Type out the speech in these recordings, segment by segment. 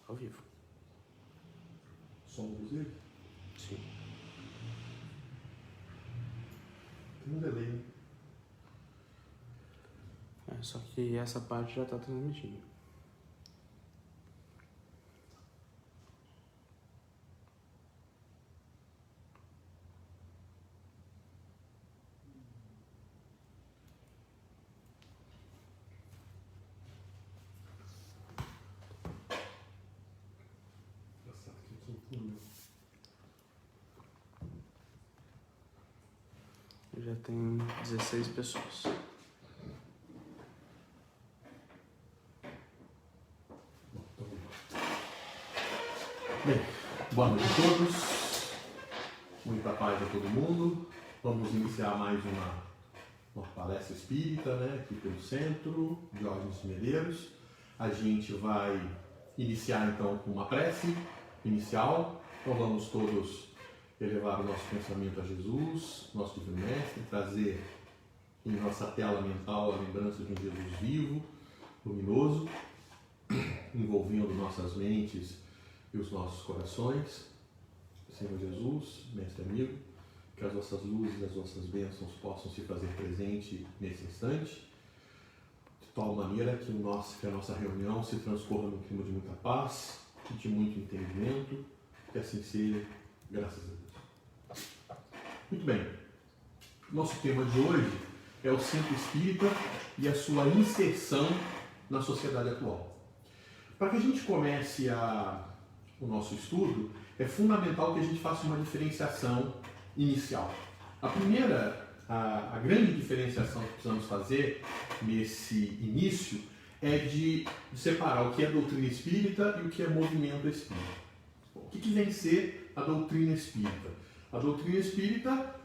Ao vivo. Som, inclusive? Sim. Tem um delay, né? Só que essa parte já tá transmitindo. Já tem 16 pessoas. Bem, boa noite a todos. Muita paz a todo mundo. Vamos iniciar mais uma palestra espírita, né, aqui pelo centro, Diógenes de Medeiros. A gente vai iniciar então com uma prece inicial. Então vamos todos elevar o nosso pensamento a Jesus, nosso Divino Mestre, trazer em nossa tela mental a lembrança de um Jesus vivo, luminoso, envolvendo nossas mentes e os nossos corações. Senhor Jesus, Mestre amigo, que as vossas luzes e as vossas bênçãos possam se fazer presente nesse instante, de tal maneira que a nossa reunião se transcorra num clima de muita paz e de muito entendimento, que assim seja, graças a Deus. Muito bem, nosso tema de hoje é o Centro Espírita e a sua inserção na sociedade atual. Para que a gente comece o nosso estudo, é fundamental que a gente faça uma diferenciação inicial. A primeira, a grande diferenciação que precisamos fazer nesse início é de separar o que é doutrina espírita e o que é movimento espírita. Bom, o que vem ser a doutrina espírita? A doutrina espírita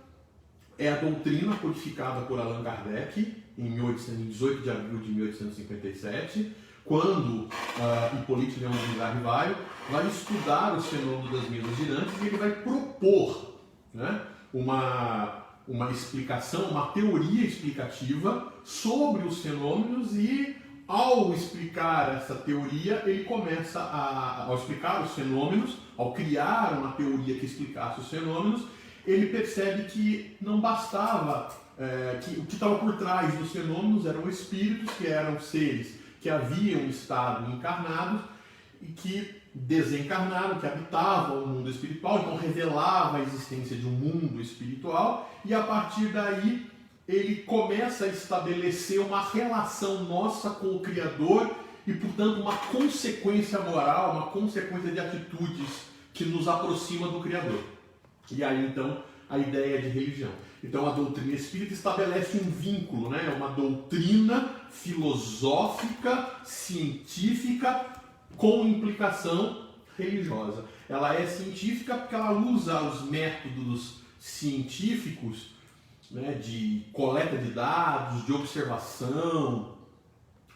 é a doutrina codificada por Allan Kardec em 18 de abril de 1857, quando Hipólito Leão de Carvalho vai estudar os fenômenos das mesas girantes e ele vai propor, né, uma explicação, uma teoria explicativa sobre os fenômenos e, ao explicar essa teoria, ele começa ao explicar os fenômenos, ao criar uma teoria que explicasse os fenômenos, ele percebe que não bastava, que o que estava por trás dos fenômenos eram espíritos, que eram seres que haviam estado encarnados e que desencarnaram, que habitavam o mundo espiritual, então revelava a existência de um mundo espiritual, e a partir daí ele começa a estabelecer uma relação nossa com o Criador e, portanto, uma consequência moral, uma consequência de atitudes que nos aproxima do Criador. E aí, então, a ideia de religião. Então, a doutrina espírita estabelece um vínculo, né? É uma doutrina filosófica, científica, com implicação religiosa. Ela é científica porque ela usa os métodos científicos, né, de coleta de dados, de observação,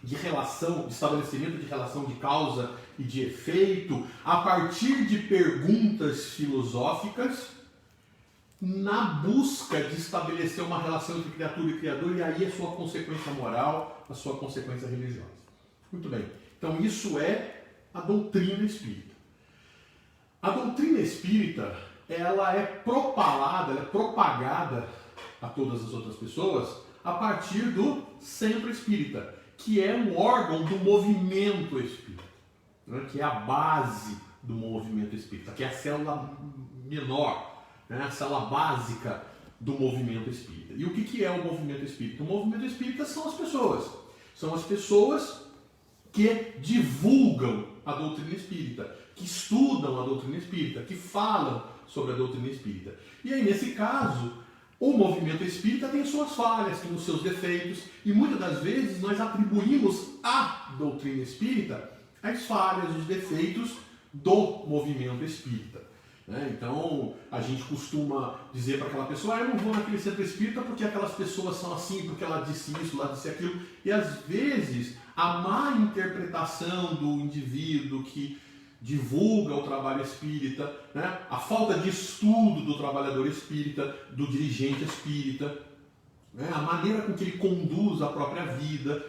de relação, de estabelecimento de relação de causa e de efeito, a partir de perguntas filosóficas, na busca de estabelecer uma relação entre criatura e criador, e aí a sua consequência moral, a sua consequência religiosa. Muito bem. Então isso é a doutrina espírita. A doutrina espírita, ela é propalada, ela é propagada a todas as outras pessoas a partir do Centro Espírita, que é um órgão do movimento espírita, né, que é a base do movimento espírita, que é a célula menor, né, a célula básica do movimento espírita. E o que é o movimento espírita? O movimento espírita são as pessoas. São as pessoas que divulgam a doutrina espírita, que estudam a doutrina espírita, que falam sobre a doutrina espírita. E aí, nesse caso, o movimento espírita tem suas falhas, tem os seus defeitos, e muitas das vezes nós atribuímos à doutrina espírita as falhas, os defeitos do movimento espírita. Então, a gente costuma dizer para aquela pessoa, eu não vou naquele centro espírita porque aquelas pessoas são assim, porque ela disse isso, ela disse aquilo. E às vezes, a má interpretação do indivíduo que divulga o trabalho espírita, né, a falta de estudo do trabalhador espírita, do dirigente espírita, né, a maneira com que ele conduz a própria vida,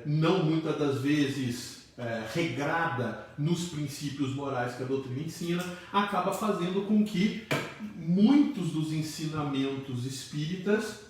não muitas das vezes regrada nos princípios morais que a doutrina ensina, acaba fazendo com que muitos dos ensinamentos espíritas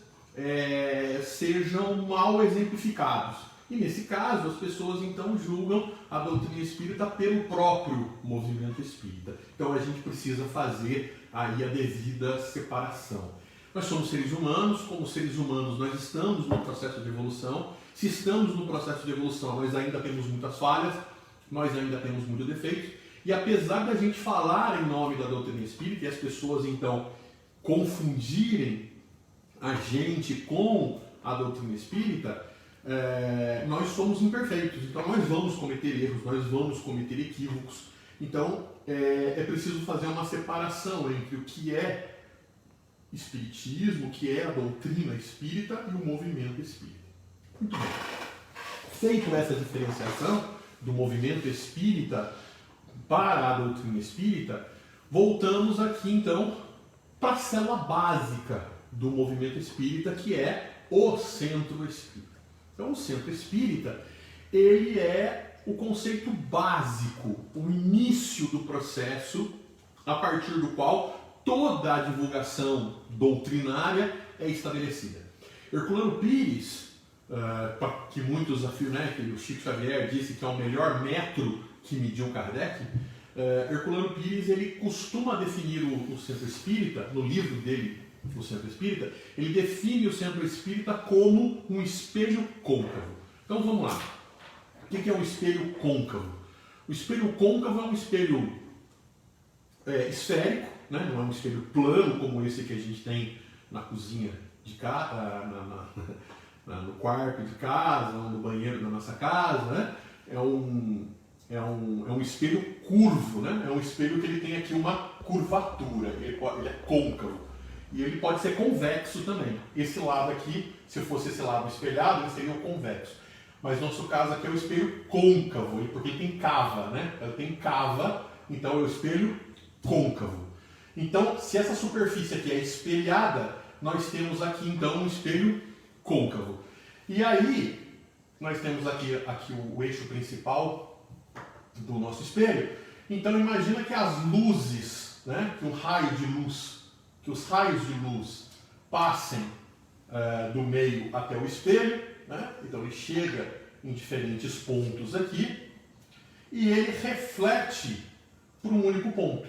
sejam mal exemplificados. E nesse caso, as pessoas então julgam a doutrina espírita pelo próprio movimento espírita. Então a gente precisa fazer aí a devida separação. Nós somos seres humanos, como seres humanos nós estamos no processo de evolução. Se estamos no processo de evolução, nós ainda temos muitas falhas, nós ainda temos muitos defeitos. E apesar da gente falar em nome da doutrina espírita e as pessoas então confundirem a gente com a doutrina espírita, nós somos imperfeitos, então nós vamos cometer erros, nós vamos cometer equívocos. Então é preciso fazer uma separação entre o que é espiritismo, o que é a doutrina espírita e o movimento espírita. Muito bem. Feito essa diferenciação do movimento espírita para a doutrina espírita, voltamos aqui então para a célula básica do movimento espírita, que é o centro espírita. Então, o centro espírita, ele é o conceito básico, o início do processo a partir do qual toda a divulgação doutrinária é estabelecida. Herculano Pires, que muitos afirmam, que o Chico Xavier disse que é o melhor metro que mediu Kardec, Herculano Pires ele costuma definir o centro espírita, no livro dele, o centro espírita, ele define o centro espírita como um espelho côncavo. Então vamos lá. O que é um espelho côncavo? O espelho côncavo é um espelho esférico, né? Não é um espelho plano como esse que a gente tem na cozinha de casa, no quarto de casa, ou no banheiro da nossa casa, né? É um espelho curvo, né? É um espelho que ele tem aqui uma curvatura, ele é côncavo. E ele pode ser convexo também. Esse lado aqui, se fosse esse lado espelhado, ele seria o convexo. Mas no nosso caso aqui é o espelho côncavo, porque ele tem cava, né? Ele tem cava, então é o espelho côncavo. Então, se essa superfície aqui é espelhada, nós temos aqui então um espelho côncavo. E aí, nós temos aqui o eixo principal do nosso espelho. Então, imagina que as luzes, né? Que os raios de luz passem do meio até o espelho, né? Então ele chega em diferentes pontos aqui e ele reflete para um único ponto.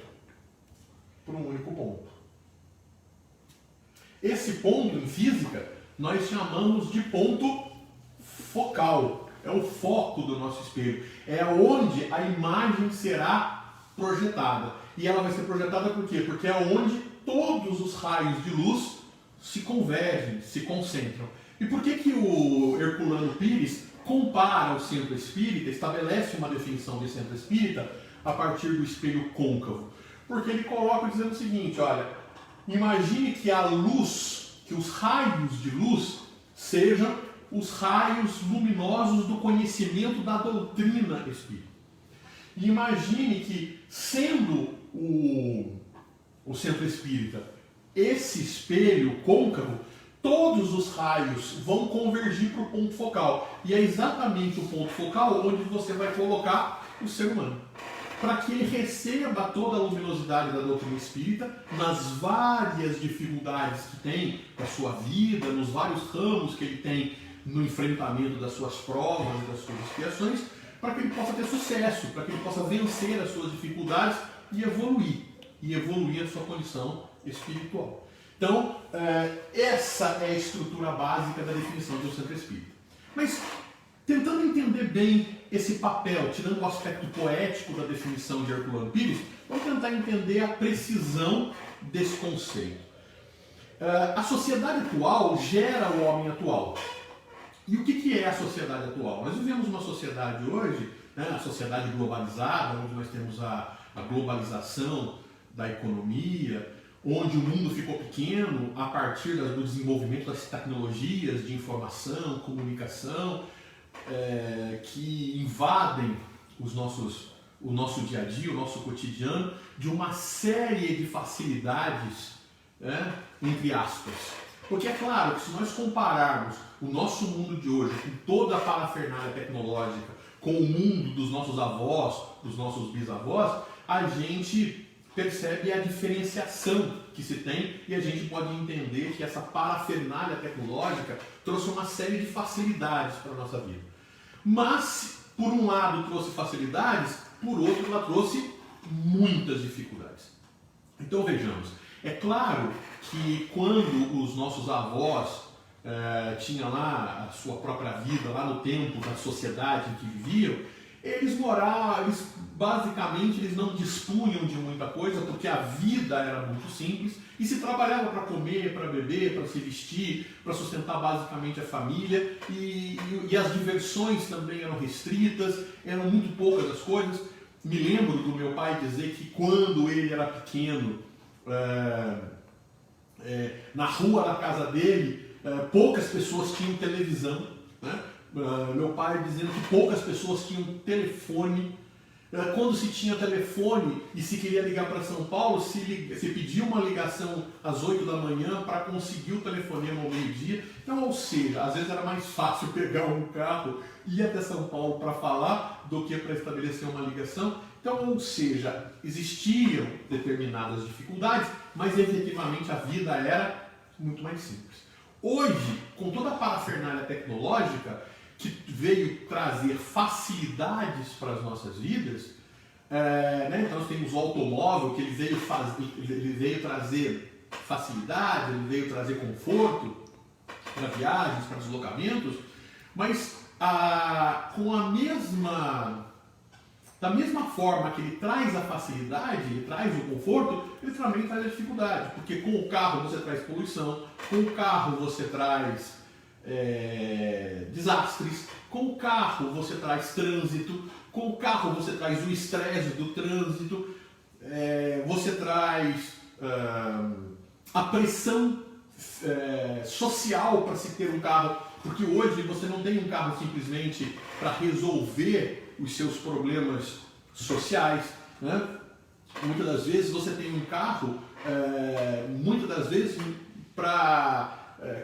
Esse ponto em física nós chamamos de ponto focal. É o foco do nosso espelho. É onde a imagem será projetada. E ela vai ser projetada por quê? Porque é onde todos os raios de luz se convergem, se concentram. E por que o Herculano Pires compara o centro espírita, estabelece uma definição de centro espírita a partir do espelho côncavo? Porque ele coloca dizendo o seguinte, olha, imagine que a luz, que os raios de luz sejam os raios luminosos do conhecimento da doutrina espírita. E imagine que, sendo o centro espírita esse espelho côncavo, todos os raios vão convergir para o ponto focal. E é exatamente o ponto focal onde você vai colocar o ser humano. Para que ele receba toda a luminosidade da doutrina espírita nas várias dificuldades que tem na sua vida, nos vários ramos que ele tem no enfrentamento das suas provas e das suas expiações, para que ele possa ter sucesso, para que ele possa vencer as suas dificuldades e evoluir a sua condição espiritual. Então, essa é a estrutura básica da definição de um centro espírita. Mas, tentando entender bem esse papel, tirando o aspecto poético da definição de Herculano Pires, vamos tentar entender a precisão desse conceito. A sociedade atual gera o homem atual. E o que é a sociedade atual? Nós vivemos uma sociedade hoje, né, a sociedade globalizada, onde nós temos a globalização da economia, onde o mundo ficou pequeno a partir do desenvolvimento das tecnologias de informação, comunicação, que invadem o nosso dia a dia, o nosso cotidiano, de uma série de facilidades, entre aspas. Porque é claro que se nós compararmos o nosso mundo de hoje com toda a parafernália tecnológica, com o mundo dos nossos avós, dos nossos bisavós, a gente percebe a diferenciação que se tem e a gente pode entender que essa parafernália tecnológica trouxe uma série de facilidades para a nossa vida. Mas, por um lado, trouxe facilidades, por outro, ela trouxe muitas dificuldades. Então, vejamos. É claro que quando os nossos avós tinham lá a sua própria vida, lá no tempo da sociedade em que viviam, eles moravam, basicamente eles não dispunham de muita coisa, porque a vida era muito simples e se trabalhava para comer, para beber, para se vestir, para sustentar basicamente a família e as diversões também eram restritas, eram muito poucas as coisas. Me lembro do meu pai dizer que quando ele era pequeno, na rua da casa dele, poucas pessoas tinham televisão, né? Meu pai dizendo que poucas pessoas tinham telefone. Quando se tinha telefone e se queria ligar para São Paulo, se pedia uma ligação às 8 da manhã para conseguir o telefonema ao meio-dia. Então, ou seja, às vezes era mais fácil pegar um carro e ir até São Paulo para falar do que para estabelecer uma ligação. Então, ou seja, existiam determinadas dificuldades, mas efetivamente a vida era muito mais simples. Hoje, com toda a parafernália tecnológica que veio trazer facilidades para as nossas vidas, então nós temos o automóvel que ele veio trazer facilidade, ele veio trazer conforto para viagens, para deslocamentos, mas da mesma forma que ele traz a facilidade, ele traz o conforto, ele também traz a dificuldade, porque com o carro você traz poluição, com o carro você traz desastres, com o carro você traz trânsito, com o carro você traz o estresse do trânsito, você traz a pressão social para se ter um carro, porque hoje você não tem um carro simplesmente para resolver os seus problemas sociais, né? Muitas das vezes você tem um carro, muitas das vezes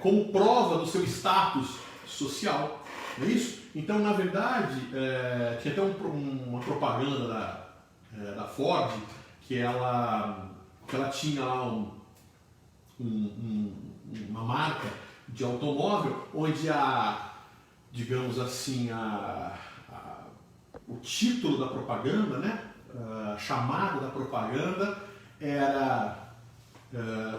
como prova do seu status social, não é isso? Então, na verdade, tinha até uma propaganda da Ford que ela tinha lá uma marca de automóvel onde digamos assim, o título da propaganda, né? A chamada da propaganda era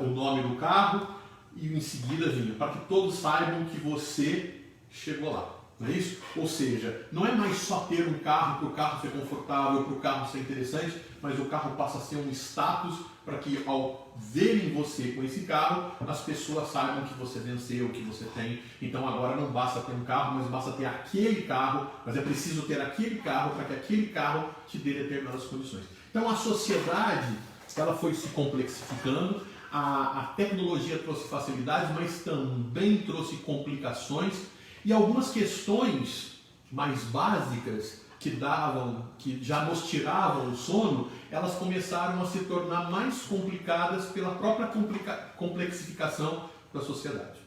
o nome do carro e em seguida vinha, para que todos saibam que você chegou lá, não é isso? Ou seja, não é mais só ter um carro para o carro ser confortável, para o carro ser interessante, mas o carro passa a ser um status para que ao verem você com esse carro, as pessoas saibam que você venceu, que você tem. Então agora não basta ter um carro, mas basta ter aquele carro, mas é preciso ter aquele carro para que aquele carro te dê determinadas condições. Então a sociedade, ela foi se complexificando, a tecnologia trouxe facilidades, mas também trouxe complicações e algumas questões mais básicas que já nos tiravam o sono, elas começaram a se tornar mais complicadas pela própria complexificação da sociedade.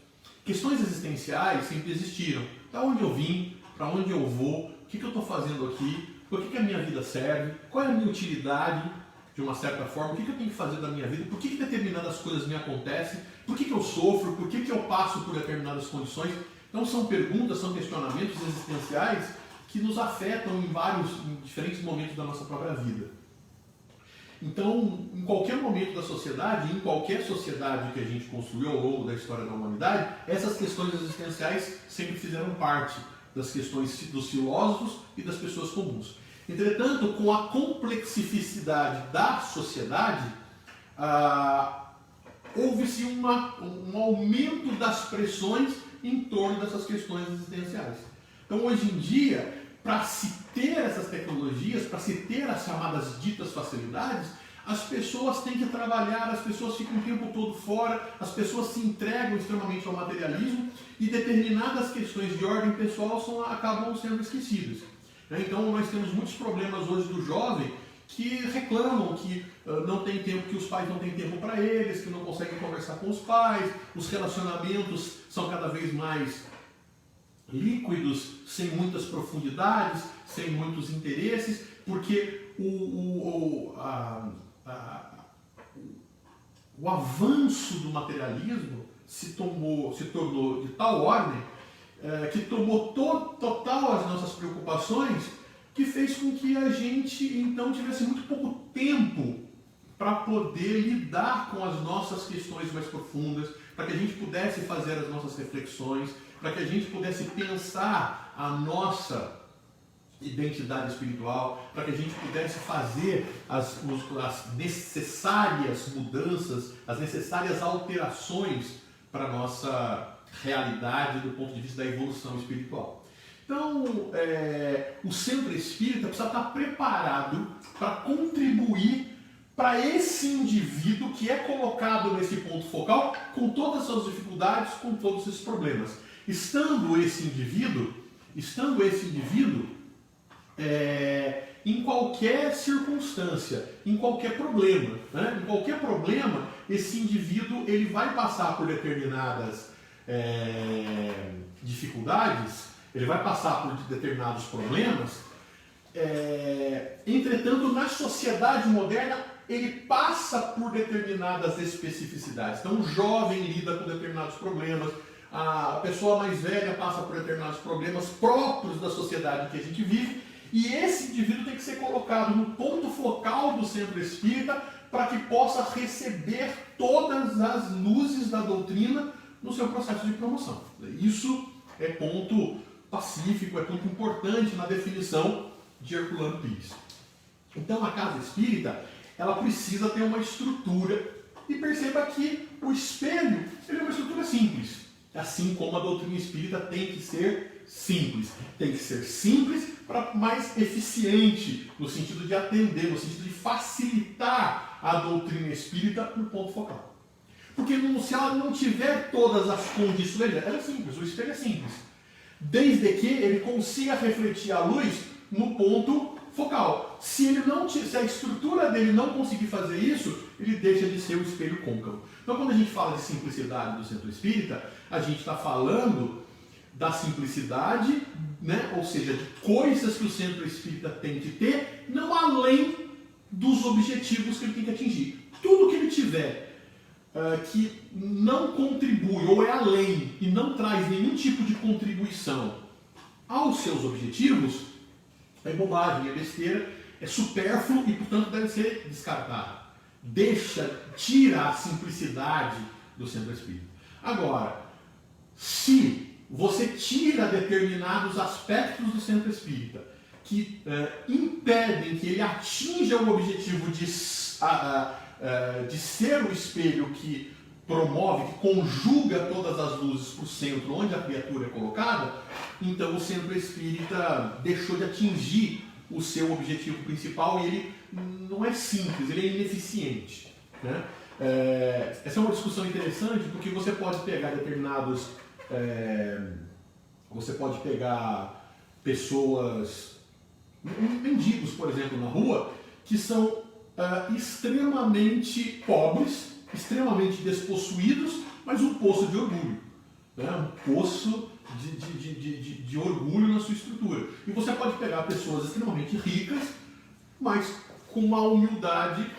Questões existenciais sempre existiram. Da onde eu vim, para onde eu vou, o que eu estou fazendo aqui, por que a minha vida serve, qual é a minha utilidade, de uma certa forma, o que eu tenho que fazer da minha vida, por que determinadas coisas me acontecem, por que eu sofro, por que eu passo por determinadas condições. Então são perguntas, são questionamentos existenciais que nos afetam em diferentes momentos da nossa própria vida. Então, em qualquer momento da sociedade, em qualquer sociedade que a gente construiu ao longo da história da humanidade, essas questões existenciais sempre fizeram parte das questões dos filósofos e das pessoas comuns. Entretanto, com a complexificidade da sociedade, houve-se um aumento das pressões em torno dessas questões existenciais. Então, hoje em dia, para se ter essas tecnologias, para se ter as chamadas ditas facilidades, as pessoas têm que trabalhar, as pessoas ficam o tempo todo fora, as pessoas se entregam extremamente ao materialismo e determinadas questões de ordem pessoal acabam sendo esquecidas. Então, nós temos muitos problemas hoje do jovem que reclamam que não tem tempo, que os pais não têm tempo para eles, que não conseguem conversar com os pais, os relacionamentos são cada vez mais líquidos, sem muitas profundidades, sem muitos interesses, porque o avanço do materialismo se tornou de tal ordem que tomou total as nossas preocupações, que fez com que a gente então tivesse muito pouco tempo para poder lidar com as nossas questões mais profundas, para que a gente pudesse fazer as nossas reflexões, para que a gente pudesse pensar a nossa identidade espiritual, para que a gente pudesse fazer as necessárias mudanças, as necessárias alterações para a nossa realidade do ponto de vista da evolução espiritual. Então, o centro espírita precisa estar preparado para contribuir para esse indivíduo que é colocado nesse ponto focal, com todas as suas dificuldades, com todos esses problemas. Estando esse indivíduo em qualquer circunstância, em qualquer problema, né? Em qualquer problema, esse indivíduo ele vai passar por determinadas dificuldades, ele vai passar por determinados problemas, entretanto, na sociedade moderna, ele passa por determinadas especificidades. Então, o jovem lida com determinados problemas, a pessoa mais velha passa por determinados problemas próprios da sociedade em que a gente vive, e esse indivíduo tem que ser colocado no ponto focal do centro espírita para que possa receber todas as luzes da doutrina no seu processo de promoção. Isso é ponto pacífico, é ponto importante na definição de Herculano Pires. Então, a casa espírita ela precisa ter uma estrutura, e perceba que o espelho ele é uma estrutura simples, assim como a doutrina espírita tem que ser simples. Tem que ser simples para mais eficiente, no sentido de atender, no sentido de facilitar a doutrina espírita no ponto focal. Porque se ela não tiver todas as condições, ela é simples, o espelho é simples, desde que ele consiga refletir a luz no ponto focal. Se a estrutura dele não conseguir fazer isso, ele deixa de ser o espelho côncavo. Então, quando a gente fala de simplicidade do centro espírita, a gente está falando da simplicidade, né? Ou seja, de coisas que o centro espírita tem que ter, não além dos objetivos que ele tem que atingir. Tudo que ele tiver que não contribui ou é além e não traz nenhum tipo de contribuição aos seus objetivos, é bobagem, é besteira, é supérfluo e, portanto, deve ser descartado. Tira a simplicidade do centro espírita. Agora, se você tira determinados aspectos do centro espírita que impedem que ele atinja o objetivo de ser o espelho que promove, que conjuga todas as luzes para o centro onde a criatura é colocada, então o centro espírita deixou de atingir o seu objetivo principal e ele não é simples, ele é ineficiente, né? Essa é uma discussão interessante porque você pode pegar você pode pegar pessoas, mendigos, por exemplo, na rua, que são extremamente pobres, extremamente despossuídos, mas um poço de orgulho, né? Um poço de orgulho na sua estrutura. E você pode pegar pessoas extremamente ricas, mas com uma humildade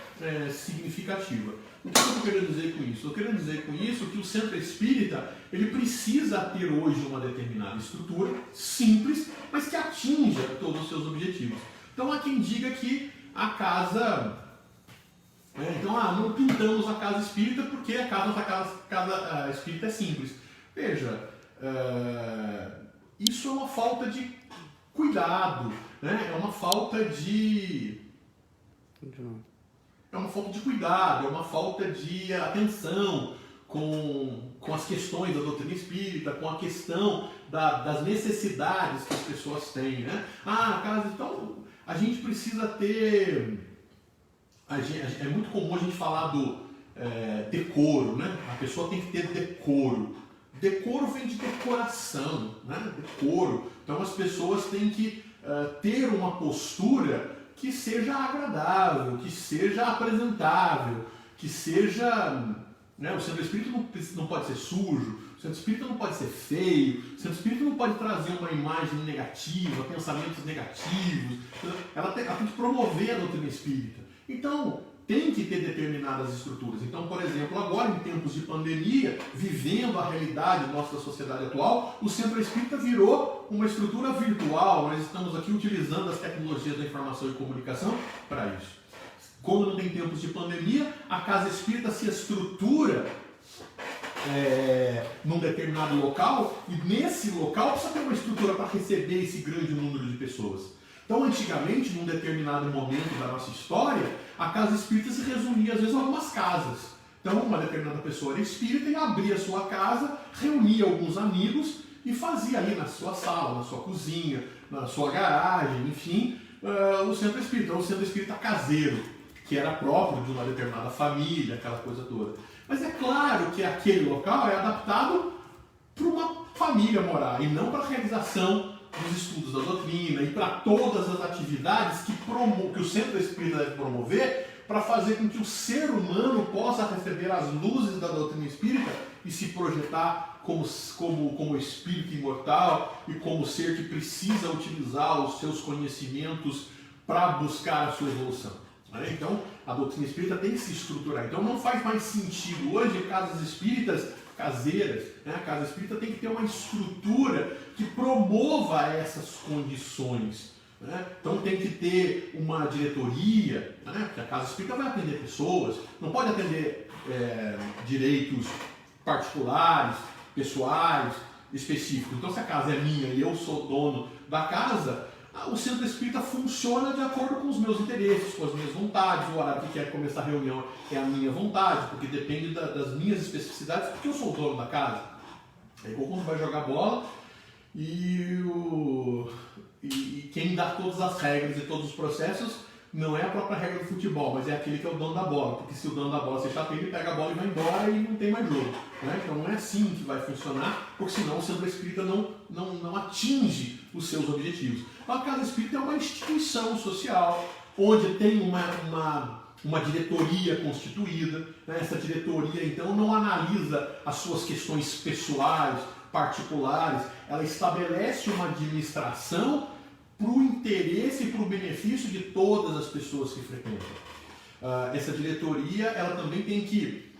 significativa. O que eu estou querendo dizer com isso? Estou querendo dizer com isso que o centro espírita ele precisa ter hoje uma determinada estrutura simples, mas que atinja todos os seus objetivos. Então há quem diga que a casa... não pintamos a casa espírita porque a casa espírita é simples. Veja, isso é uma falta de cuidado, né? É uma falta de cuidado, é uma falta de atenção com as questões da doutrina espírita, com a questão das necessidades que as pessoas têm, né? A casa, então, a gente precisa ter... É muito comum a gente falar do decoro, né? A pessoa tem que ter decoro. Decoro vem de decoração, né? Decoro. Então as pessoas têm que ter uma postura que seja agradável, que seja apresentável, que seja... né? O centro espírita não pode ser sujo, o centro espírita não pode ser feio, o centro espírita não pode trazer uma imagem negativa, pensamentos negativos, ela tem que promover a doutrina espírita. Então, tem que ter determinadas estruturas. Então, por exemplo, agora em tempos de pandemia, vivendo a realidade nossa sociedade atual, o centro espírita virou uma estrutura virtual. Nós estamos aqui utilizando as tecnologias da informação e comunicação para isso. Quando não tem tempos de pandemia, a casa espírita se estrutura num determinado local, e nesse local precisa ter uma estrutura para receber esse grande número de pessoas. Então, antigamente, num determinado momento da nossa história, a casa espírita se resumia, às vezes, a algumas casas. Então, uma determinada pessoa era espírita e abria a sua casa, reunia alguns amigos e fazia ali na sua sala, na sua cozinha, na sua garagem, enfim, o centro espírita, o centro espírita caseiro, que era próprio de uma determinada família, aquela coisa toda. Mas é claro que aquele local é adaptado para uma família morar e não para a realização dos estudos da doutrina e para todas as atividades que o centro espírita deve promover para fazer com que o ser humano possa receber as luzes da doutrina espírita e se projetar como espírito imortal e como ser que precisa utilizar os seus conhecimentos para buscar a sua evolução. Então, a doutrina espírita tem que se estruturar. Então, não faz mais sentido hoje casas espíritas caseiras. A casa espírita tem que ter uma estrutura que promova essas condições. Então, tem que ter uma diretoria, porque a casa espírita vai atender pessoas, não pode atender direitos particulares, pessoais, específicos. Então, se a casa é minha e eu sou dono da casa, o centro espírita funciona de acordo com os meus interesses, com as minhas vontades. O horário que quer começar a reunião é a minha vontade, porque depende das minhas especificidades, porque eu sou o dono da casa. É igual quando vai jogar bola e quem dá todas as regras e todos os processos não é a própria regra do futebol, mas é aquele que é o dono da bola, porque se o dono da bola se chateia, ele pega a bola e vai embora e não tem mais jogo. Então não é assim que vai funcionar, porque senão o centro espírita não atinge os seus objetivos. A casa espírita é uma instituição social, onde tem uma diretoria constituída. Essa diretoria, então, não analisa as suas questões pessoais, particulares, ela estabelece uma administração para o interesse e para o benefício de todas as pessoas que frequentam. Essa diretoria ela também tem que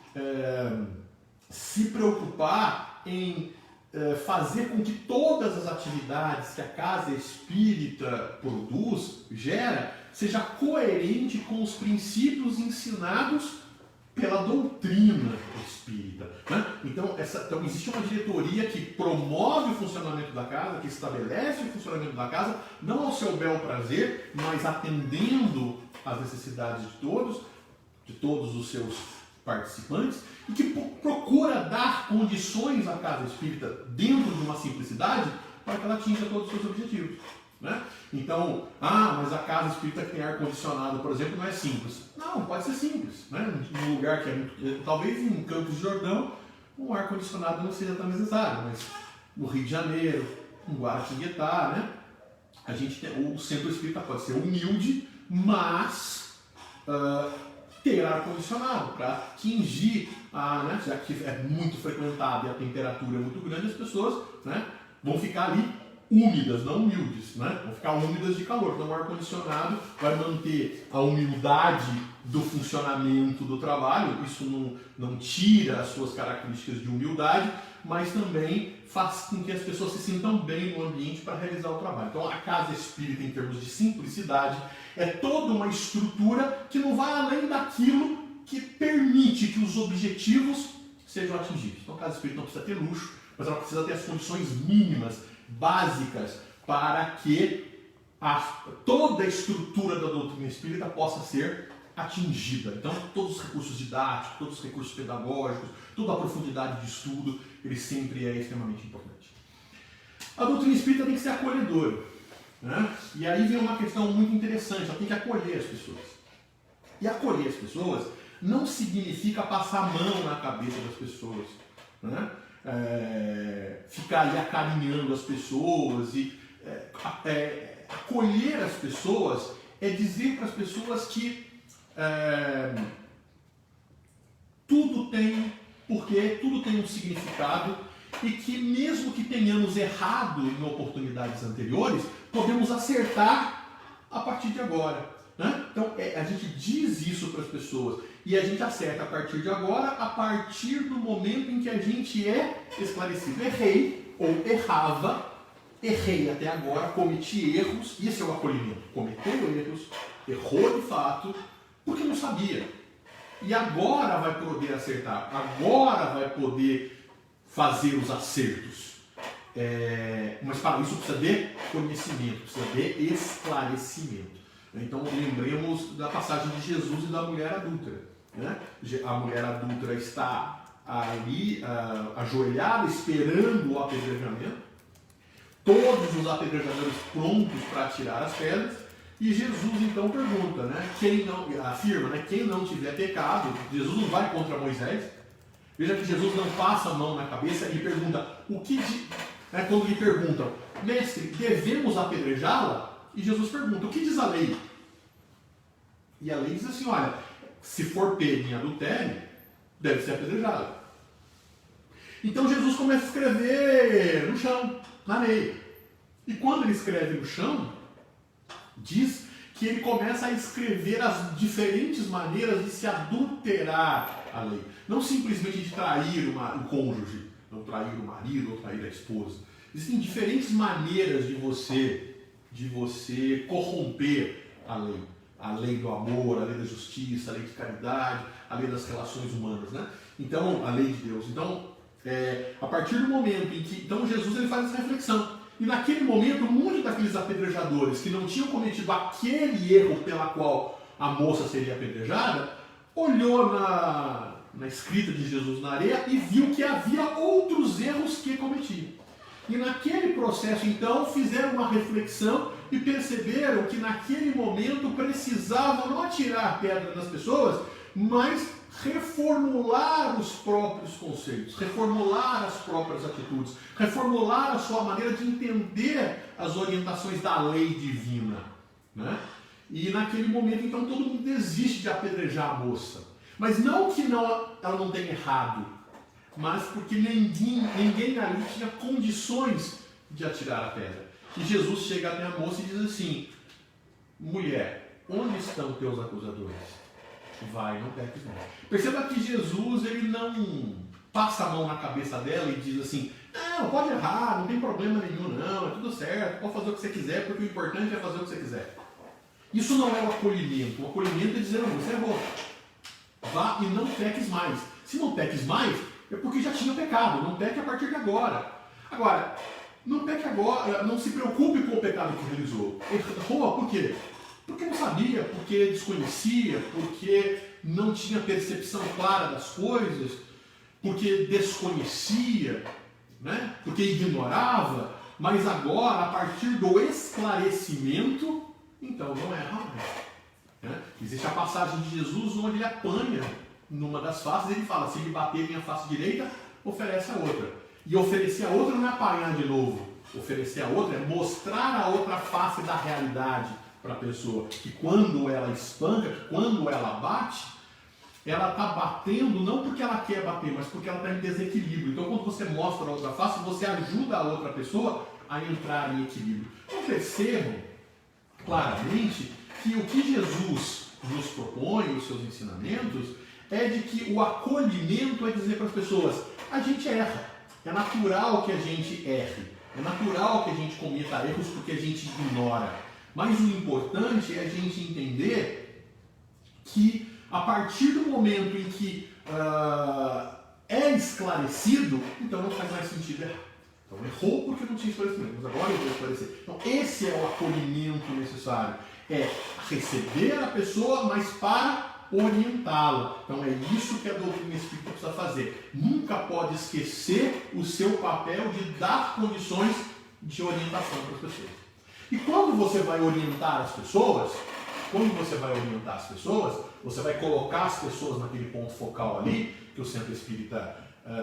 se preocupar em fazer com que todas as atividades que a casa espírita gera, seja coerente com os princípios ensinados pela doutrina espírita. Então existe uma diretoria que promove o funcionamento da casa, que estabelece o funcionamento da casa, não ao seu bel prazer, mas atendendo às necessidades de todos os seus participantes, e que procura dar condições à casa espírita dentro de uma simplicidade para que ela atinja todos os seus objetivos. Então, mas a casa espírita que tem ar-condicionado, por exemplo, não é simples. Não, pode ser simples. Num lugar que é muito... Talvez em Campos de Jordão, um ar-condicionado não seja tão necessário, mas no Rio de Janeiro, em Guaratinguetá, o centro espírita pode ser humilde, mas ter ar-condicionado para atingir, já que é muito frequentado e a temperatura é muito grande, as pessoas vão ficar ali úmidas, não humildes, vão ficar úmidas de calor. Então o ar-condicionado vai manter a humildade do funcionamento do trabalho, isso não tira as suas características de humildade, mas também faz com que as pessoas se sintam bem no ambiente para realizar o trabalho. Então a casa espírita, em termos de simplicidade, é toda uma estrutura que não vai além daquilo que permite que os objetivos sejam atingidos. Então a casa espírita não precisa ter luxo, mas ela precisa ter as condições mínimas, básicas, para que toda a estrutura da doutrina espírita possa ser atingida. Então, todos os recursos didáticos, todos os recursos pedagógicos, toda a profundidade de estudo, ele sempre é extremamente importante. A doutrina espírita tem que ser acolhedora. E aí vem uma questão muito interessante, ela tem que acolher as pessoas. E acolher as pessoas não significa passar a mão na cabeça das pessoas. Ficar ali acarinhando as pessoas e acolher as pessoas é dizer para as pessoas que tudo tem porquê, tudo tem um significado e que mesmo que tenhamos errado em oportunidades anteriores, podemos acertar a partir de agora. Né? Então a gente diz isso para as pessoas e a gente acerta a partir de agora, a partir do momento em que a gente é esclarecido. Errei ou errava, errei até agora, cometi erros, isso é o acolhimento. Cometeu erros, errou de fato, porque não sabia. E agora vai poder acertar, agora vai poder fazer os acertos. Mas para isso precisa de conhecimento, precisa de esclarecimento. Então lembremos da passagem de Jesus e da mulher adúltera. Né? A mulher adúltera está ali ajoelhada, esperando o apedrejamento. Todos os apedrejadores prontos para tirar as pedras. E Jesus então pergunta, né? Afirma, né? Quem não tiver pecado, Jesus não vai contra Moisés. Veja que Jesus não passa a mão na cabeça e pergunta, quando lhe perguntam, mestre, devemos apedrejá-la? E Jesus pergunta, o que diz a lei? E a lei diz assim, olha, se for pego em adultério, deve ser apedrejada. Então Jesus começa a escrever no chão, na areia. E quando ele escreve no chão, diz que ele começa a escrever as diferentes maneiras de se adulterar a lei. Não simplesmente de trair o cônjuge, não trair o marido ou trair a esposa. Existem diferentes maneiras de você corromper a lei. A lei do amor, a lei da justiça, a lei de caridade, a lei das relações humanas, né? Então, a lei de Deus. Então, a partir do momento em que... Então, Jesus ele faz essa reflexão. E naquele momento, muitos daqueles apedrejadores que não tinham cometido aquele erro pela qual a moça seria apedrejada, olhou na escrita de Jesus na areia e viu que havia outros erros que cometiam. E naquele processo, então, fizeram uma reflexão e perceberam que naquele momento precisavam não atirar a pedra das pessoas, mas reformular os próprios conceitos, reformular as próprias atitudes, reformular a sua maneira de entender as orientações da lei divina. Né? E naquele momento, então, todo mundo desiste de apedrejar a moça. Mas não que ela não tenha errado, mas porque ninguém ali tinha condições de atirar a pedra. E Jesus chega até a moça e diz assim, mulher, onde estão teus acusadores? Vai, não peques mais. Perceba que Jesus ele não passa a mão na cabeça dela e diz assim, não, pode errar, não tem problema nenhum, não, é tudo certo, pode fazer o que você quiser, porque o importante é fazer o que você quiser. Isso não é o acolhimento. O acolhimento é dizer, não, você errou. Vá e não peques mais. Se não peques mais, é porque já tinha pecado. Não peque a partir de agora. Agora, não peque agora, não se preocupe com o pecado que realizou. Errou por quê? Porque não sabia, porque desconhecia, porque não tinha percepção clara das coisas, porque desconhecia, né? Porque ignorava, mas agora, a partir do esclarecimento, então não erra mais. Né? Existe a passagem de Jesus onde ele apanha numa das faces, ele fala, se lhe bater em a face direita, oferece a outra. E oferecer a outra não é apanhar de novo. Oferecer a outra é mostrar a outra face da realidade para a pessoa. Que quando ela espanca, que quando ela bate, ela está batendo não porque ela quer bater, mas porque ela está em desequilíbrio. Então quando você mostra a outra face, você ajuda a outra pessoa a entrar em equilíbrio. Então percebam claramente que o que Jesus nos propõe, os seus ensinamentos, é de que o acolhimento é dizer para as pessoas, a gente erra, é natural que a gente erre, é natural que a gente cometa erros porque a gente ignora. Mas o importante é a gente entender que a partir do momento em que é esclarecido, então não faz mais sentido errar. Então errou porque não tinha esclarecimento, mas agora eu vou esclarecer. Então esse é o acolhimento necessário. É receber a pessoa, mas para orientá-la. Então é isso que a doutrina espírita precisa fazer. Nunca pode esquecer o seu papel de dar condições de orientação para as pessoas. E quando você vai orientar as pessoas, você vai colocar as pessoas naquele ponto focal ali, que o centro espírita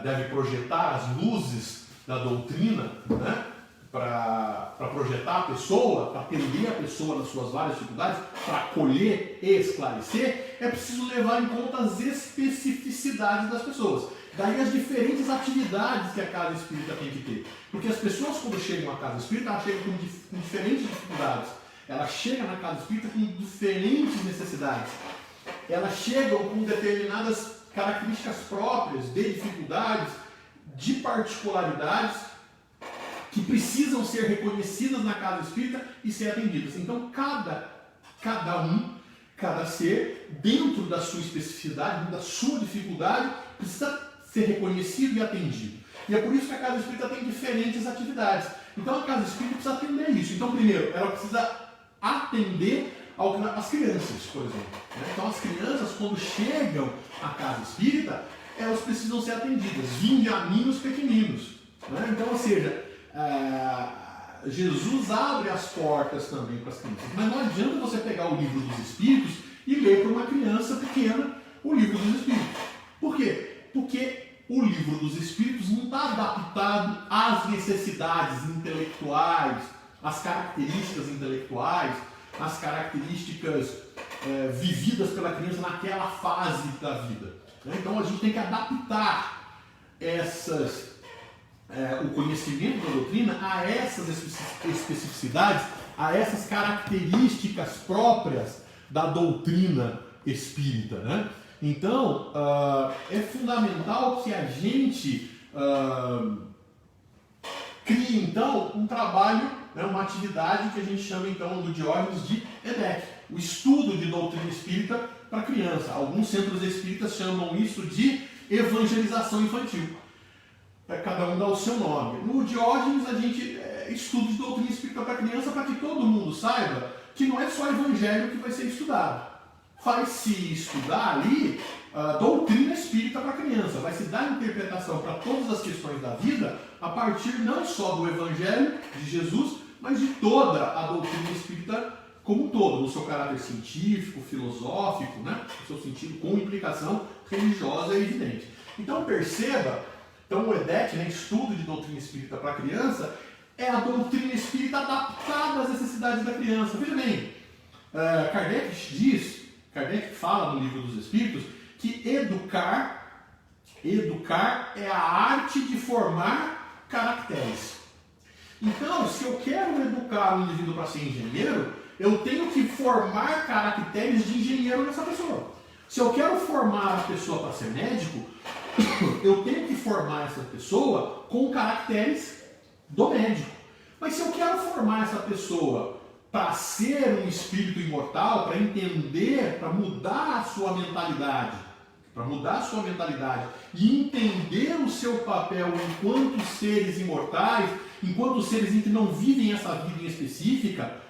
deve projetar as luzes da doutrina, né? Para projetar a pessoa, para atender a pessoa nas suas várias dificuldades, para acolher e esclarecer, é preciso levar em conta as especificidades das pessoas. Daí as diferentes atividades que a casa espírita tem que ter. Porque as pessoas, quando chegam à casa espírita, elas chegam com diferentes dificuldades. Elas chegam na casa espírita com diferentes necessidades. Elas chegam com determinadas características próprias de dificuldades, de particularidades, que precisam ser reconhecidas na casa espírita e ser atendidas. Então, cada ser, dentro da sua especificidade, dentro da sua dificuldade, precisa ser reconhecido e atendido. E é por isso que a casa espírita tem diferentes atividades. Então, a casa espírita precisa atender isso. Então, primeiro, ela precisa atender as crianças, por exemplo. Então, as crianças, quando chegam à casa espírita, elas precisam ser atendidas. Vinde a mim os pequeninos. Então, ou seja, Jesus abre as portas também para as crianças. Mas não adianta você pegar o livro dos Espíritos e ler para uma criança pequena o livro dos Espíritos. Por quê? Porque o livro dos Espíritos não está adaptado às necessidades intelectuais, às características intelectuais, às características vividas pela criança naquela fase da vida. Então a gente tem que adaptar o conhecimento da doutrina a essas especificidades, a essas características próprias da doutrina espírita. Então, é fundamental que a gente crie, então, um trabalho, uma atividade que a gente chama, então, do Diógenes de EDEC, o estudo de doutrina espírita para criança. Alguns centros espíritas chamam isso de evangelização infantil. Cada um dá o seu nome. No Diógenes, a gente estuda de doutrina espírita para criança para que todo mundo saiba que não é só evangelho que vai ser estudado. Vai-se estudar ali doutrina espírita para criança. Vai se dar interpretação para todas as questões da vida a partir não só do evangelho de Jesus, mas de toda a doutrina espírita como um todo, no seu caráter científico, filosófico, no seu sentido com implicação religiosa evidente. Então perceba, o EDEC, estudo de doutrina espírita para criança, é a doutrina espírita adaptada às necessidades da criança. Veja bem, Kardec fala no Livro dos Espíritos que educar é a arte de formar caracteres. Então, se eu quero educar um indivíduo para ser engenheiro, eu tenho que formar caracteres de engenheiro nessa pessoa. Se eu quero formar a pessoa para ser médico, eu tenho que formar essa pessoa com caracteres do médico. Mas se eu quero formar essa pessoa para ser um espírito imortal, para entender, para mudar a sua mentalidade, e entender o seu papel enquanto seres imortais, enquanto seres em que não vivem essa vida em específica,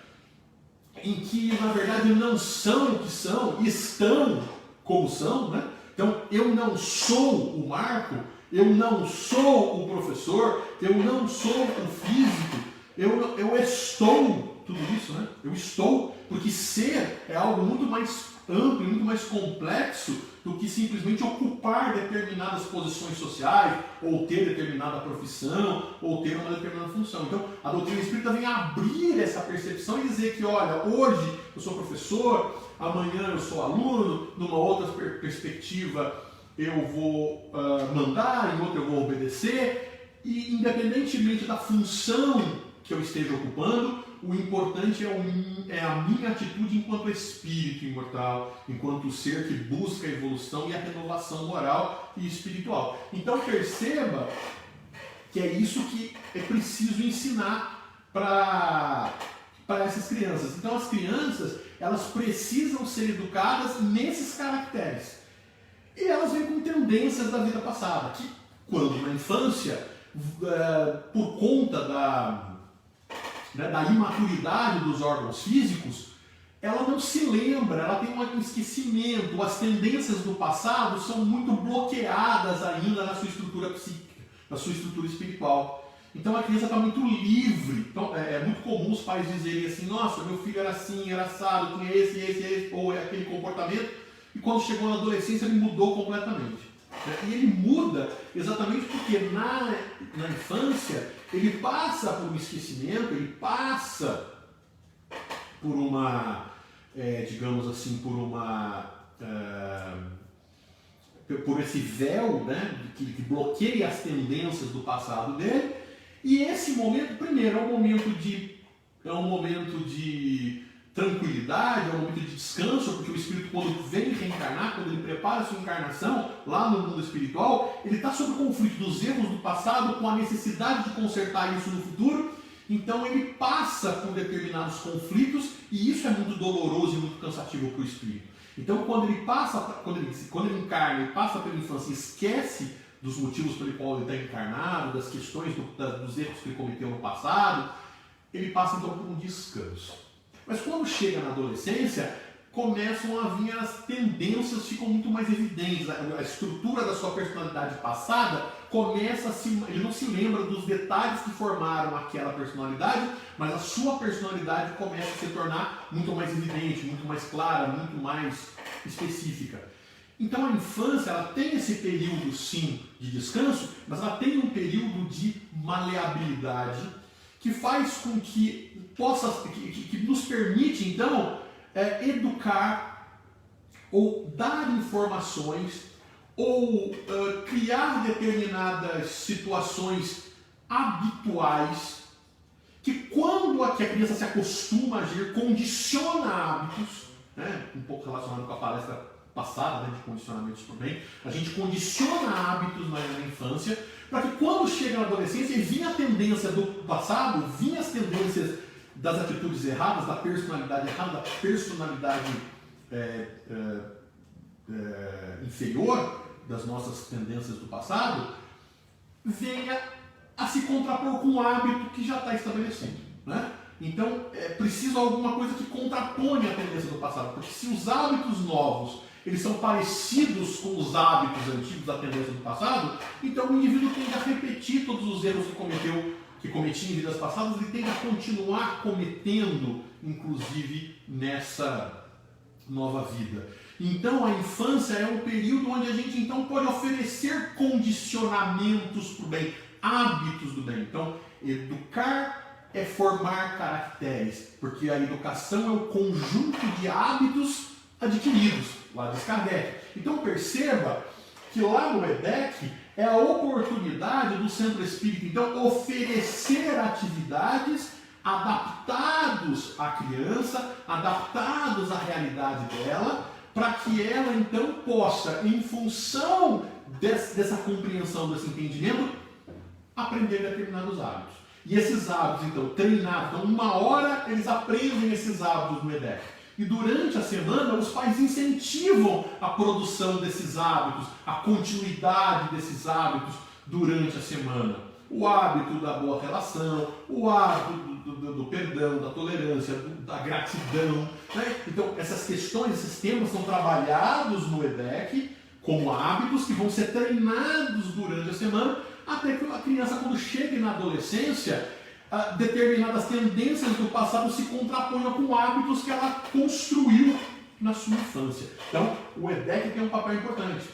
em que na verdade não são o que são, estão como são, Então eu não sou o Marco, eu não sou o professor, eu não sou o físico, eu estou tudo isso, Eu estou, porque ser é algo muito mais amplo e muito mais complexo do que simplesmente ocupar determinadas posições sociais, ou ter determinada profissão, ou ter uma determinada função. Então, a doutrina espírita vem abrir essa percepção e dizer que, olha, hoje eu sou professor, amanhã eu sou aluno, numa outra perspectiva eu vou mandar, em outra eu vou obedecer, e independentemente da função que eu esteja ocupando, o importante é a minha atitude enquanto espírito imortal, enquanto ser que busca a evolução e a renovação moral e espiritual. Então perceba que é isso que é preciso ensinar para essas crianças. Então as crianças, elas precisam ser educadas nesses caracteres. E elas vêm com tendências da vida passada, que quando na infância, por conta da imaturidade dos órgãos físicos, ela não se lembra, ela tem um esquecimento, as tendências do passado são muito bloqueadas ainda na sua estrutura psíquica, na sua estrutura espiritual. Então a criança está muito livre. Então, é muito comum os pais dizerem assim, nossa, meu filho era assim, era assado, tinha esse, ou aquele comportamento, e quando chegou na adolescência ele mudou completamente. E ele muda exatamente porque na infância ele passa por um esquecimento, ele passa por uma, digamos assim, por esse véu, né, que bloqueia as tendências do passado dele. E esse momento, primeiro, é um momento de tranquilidade, é um momento de descanso, porque o espírito, quando vem reencarnar, quando ele prepara a sua encarnação lá no mundo espiritual, ele está sob o conflito dos erros do passado com a necessidade de consertar isso no futuro. Então ele passa por determinados conflitos e isso é muito doloroso e muito cansativo para o espírito. Então quando ele encarna e passa pela infância e esquece dos motivos pelo qual ele está encarnado, das questões dos erros que ele cometeu no passado, ele passa então por um descanso. Mas quando chega na adolescência, começam a vir as tendências, ficam muito mais evidentes. A estrutura da sua personalidade passada começa ele não se lembra dos detalhes que formaram aquela personalidade, mas a sua personalidade começa a se tornar muito mais evidente, muito mais clara, muito mais específica. Então a infância, ela tem esse período sim de descanso, mas ela tem um período de maleabilidade que faz com que que nos permite então educar ou dar informações ou criar determinadas situações habituais que quando a criança se acostuma a agir, condiciona hábitos, né? Um pouco relacionado com a palestra passada, né, de condicionamentos por bem, a gente condiciona hábitos na infância para que quando chega na adolescência e vinha a tendência do passado, vinha as tendências das atitudes erradas, da personalidade errada, da personalidade inferior das nossas tendências do passado, venha a se contrapor com um hábito que já está estabelecido, né? Então, é preciso alguma coisa que contraponha a tendência do passado, porque se os hábitos novos eles são parecidos com os hábitos antigos da tendência do passado, então o indivíduo tende a repetir todos os erros que cometia em vidas passadas, ele tende a continuar cometendo, inclusive nessa nova vida. Então a infância é um período onde a gente então pode oferecer condicionamentos para o bem, hábitos do bem. Então, educar é formar caracteres, porque a educação é o conjunto de hábitos adquiridos, lá de Kardec. Então perceba que lá no EDEC é a oportunidade do Centro Espírita, então, oferecer atividades adaptados à criança, adaptados à realidade dela, para que ela então possa, em função dessa compreensão, desse entendimento, aprender determinados hábitos. E esses hábitos, então, treinados, então, uma hora eles aprendem esses hábitos no EDEC. E durante a semana, os pais incentivam a produção desses hábitos, a continuidade desses hábitos durante a semana. O hábito da boa relação, o hábito do perdão, da tolerância, da gratidão, né? Então, essas questões, esses temas são trabalhados no EDEC como hábitos que vão ser treinados durante a semana, até que a criança, quando chega na adolescência, determinadas tendências do passado se contraponham com hábitos que ela construiu na sua infância. Então, o EDEC tem um papel importante.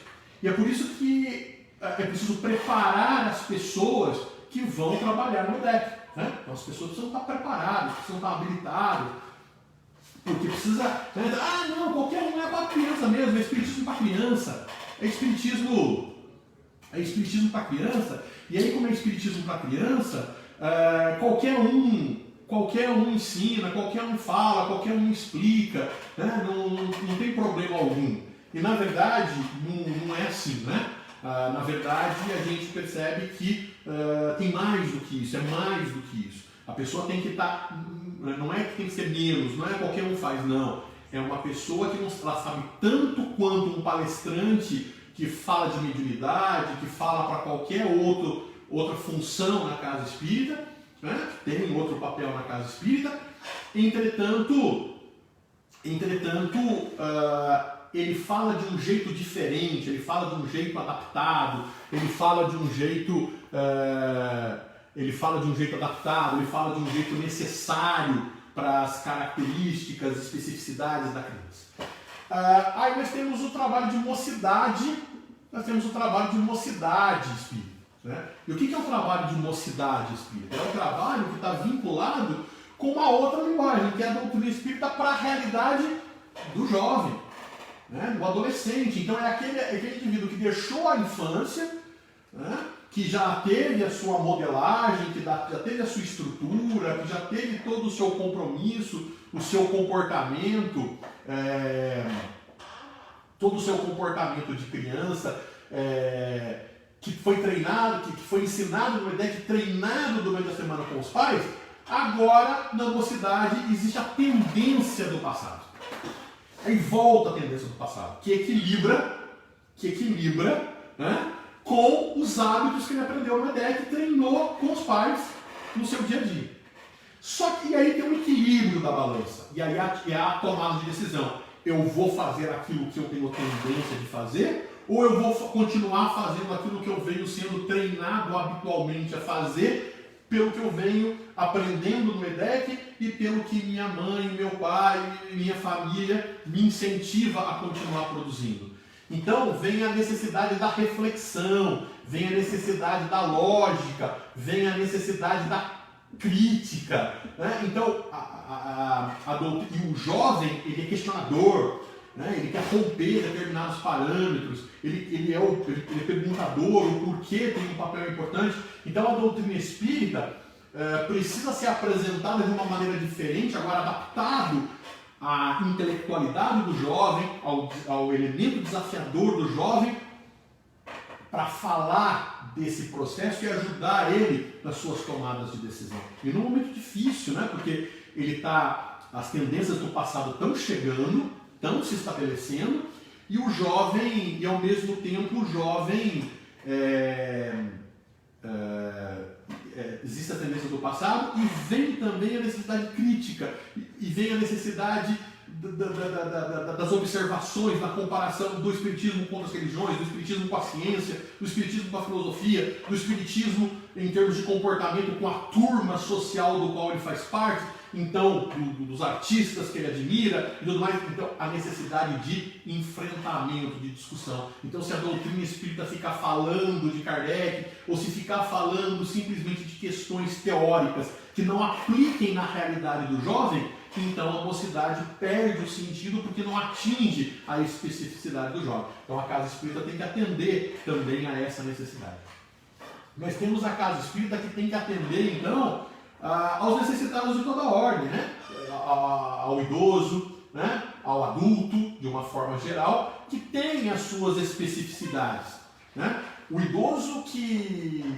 E é por isso que é preciso preparar as pessoas que vão trabalhar no EDEC. Né? Então, as pessoas precisam estar preparadas, precisam estar habilitadas, porque precisa... não, qualquer um é para criança mesmo, é espiritismo para criança. É espiritismo para criança. E aí, como é espiritismo para criança... qualquer um ensina, qualquer um fala, qualquer um explica, né? Não tem problema algum. E na verdade não é assim, né? Na verdade a gente percebe que tem mais do que isso, é mais do que isso. A pessoa tem que estar, não é que tem que ser menos, não é qualquer um faz, não. É uma pessoa que ela sabe tanto quanto um palestrante que fala de mediunidade, que fala para qualquer outra função na casa espírita, né? Tem outro papel na casa espírita. Entretanto, ele fala de um jeito diferente, ele fala de um jeito adaptado, ele fala de um jeito adaptado, ele fala de um jeito necessário para as características, especificidades da criança. Aí nós temos o trabalho de mocidade, espírita. Né? E o que é o trabalho de mocidade espírita? É o trabalho que está vinculado com uma outra linguagem, que é a doutrina espírita para a realidade do jovem. né? O adolescente. Então é aquele indivíduo que deixou a infância, né? Que já teve a sua modelagem, que já teve a sua estrutura, que já teve todo o seu compromisso, o seu comportamento, todo o seu comportamento de criança, que foi treinado, que foi ensinado no EDEC, treinado durante a semana com os pais. Agora, na mocidade, existe a tendência do passado. Aí volta a tendência do passado, que equilibra, né, com os hábitos que ele aprendeu no EDEC e treinou com os pais no seu dia a dia. Só que aí tem um equilíbrio da balança. E aí é a tomada de decisão. Eu vou fazer aquilo que eu tenho tendência de fazer, ou eu vou continuar fazendo aquilo que eu venho sendo treinado habitualmente a fazer, pelo que eu venho aprendendo no EDEC e pelo que minha mãe, meu pai, minha família me incentiva a continuar produzindo. Então vem a necessidade da reflexão, vem a necessidade da lógica, vem a necessidade da crítica, né? Então e o jovem, ele é questionador, né? Ele quer romper determinados parâmetros, ele é perguntador, o porquê tem um papel importante. Então a doutrina espírita precisa ser apresentada de uma maneira diferente, agora adaptado à intelectualidade do jovem, ao elemento desafiador do jovem, para falar desse processo e ajudar ele nas suas tomadas de decisão. E num momento difícil, né? Porque as tendências do passado estão chegando, estão se estabelecendo, e o jovem, e ao mesmo tempo o jovem, existe a tendência do passado e vem também a necessidade crítica, e vem a necessidade das observações, da comparação do espiritismo com as religiões, do espiritismo com a ciência, do espiritismo com a filosofia, do espiritismo em termos de comportamento com a turma social do qual ele faz parte, então dos artistas que ele admira e tudo mais. Então a necessidade de enfrentamento, de discussão. Então se a doutrina espírita ficar falando de Kardec, ou se ficar falando simplesmente de questões teóricas que não apliquem na realidade do jovem, então a mocidade perde o sentido porque não atinge a especificidade do jovem. Então a casa espírita tem que atender também a essa necessidade. Nós temos a casa espírita que tem que atender, então, aos necessitados de toda a ordem, né? Ao idoso, né? Ao adulto, de uma forma geral, que tem as suas especificidades, né? O idoso que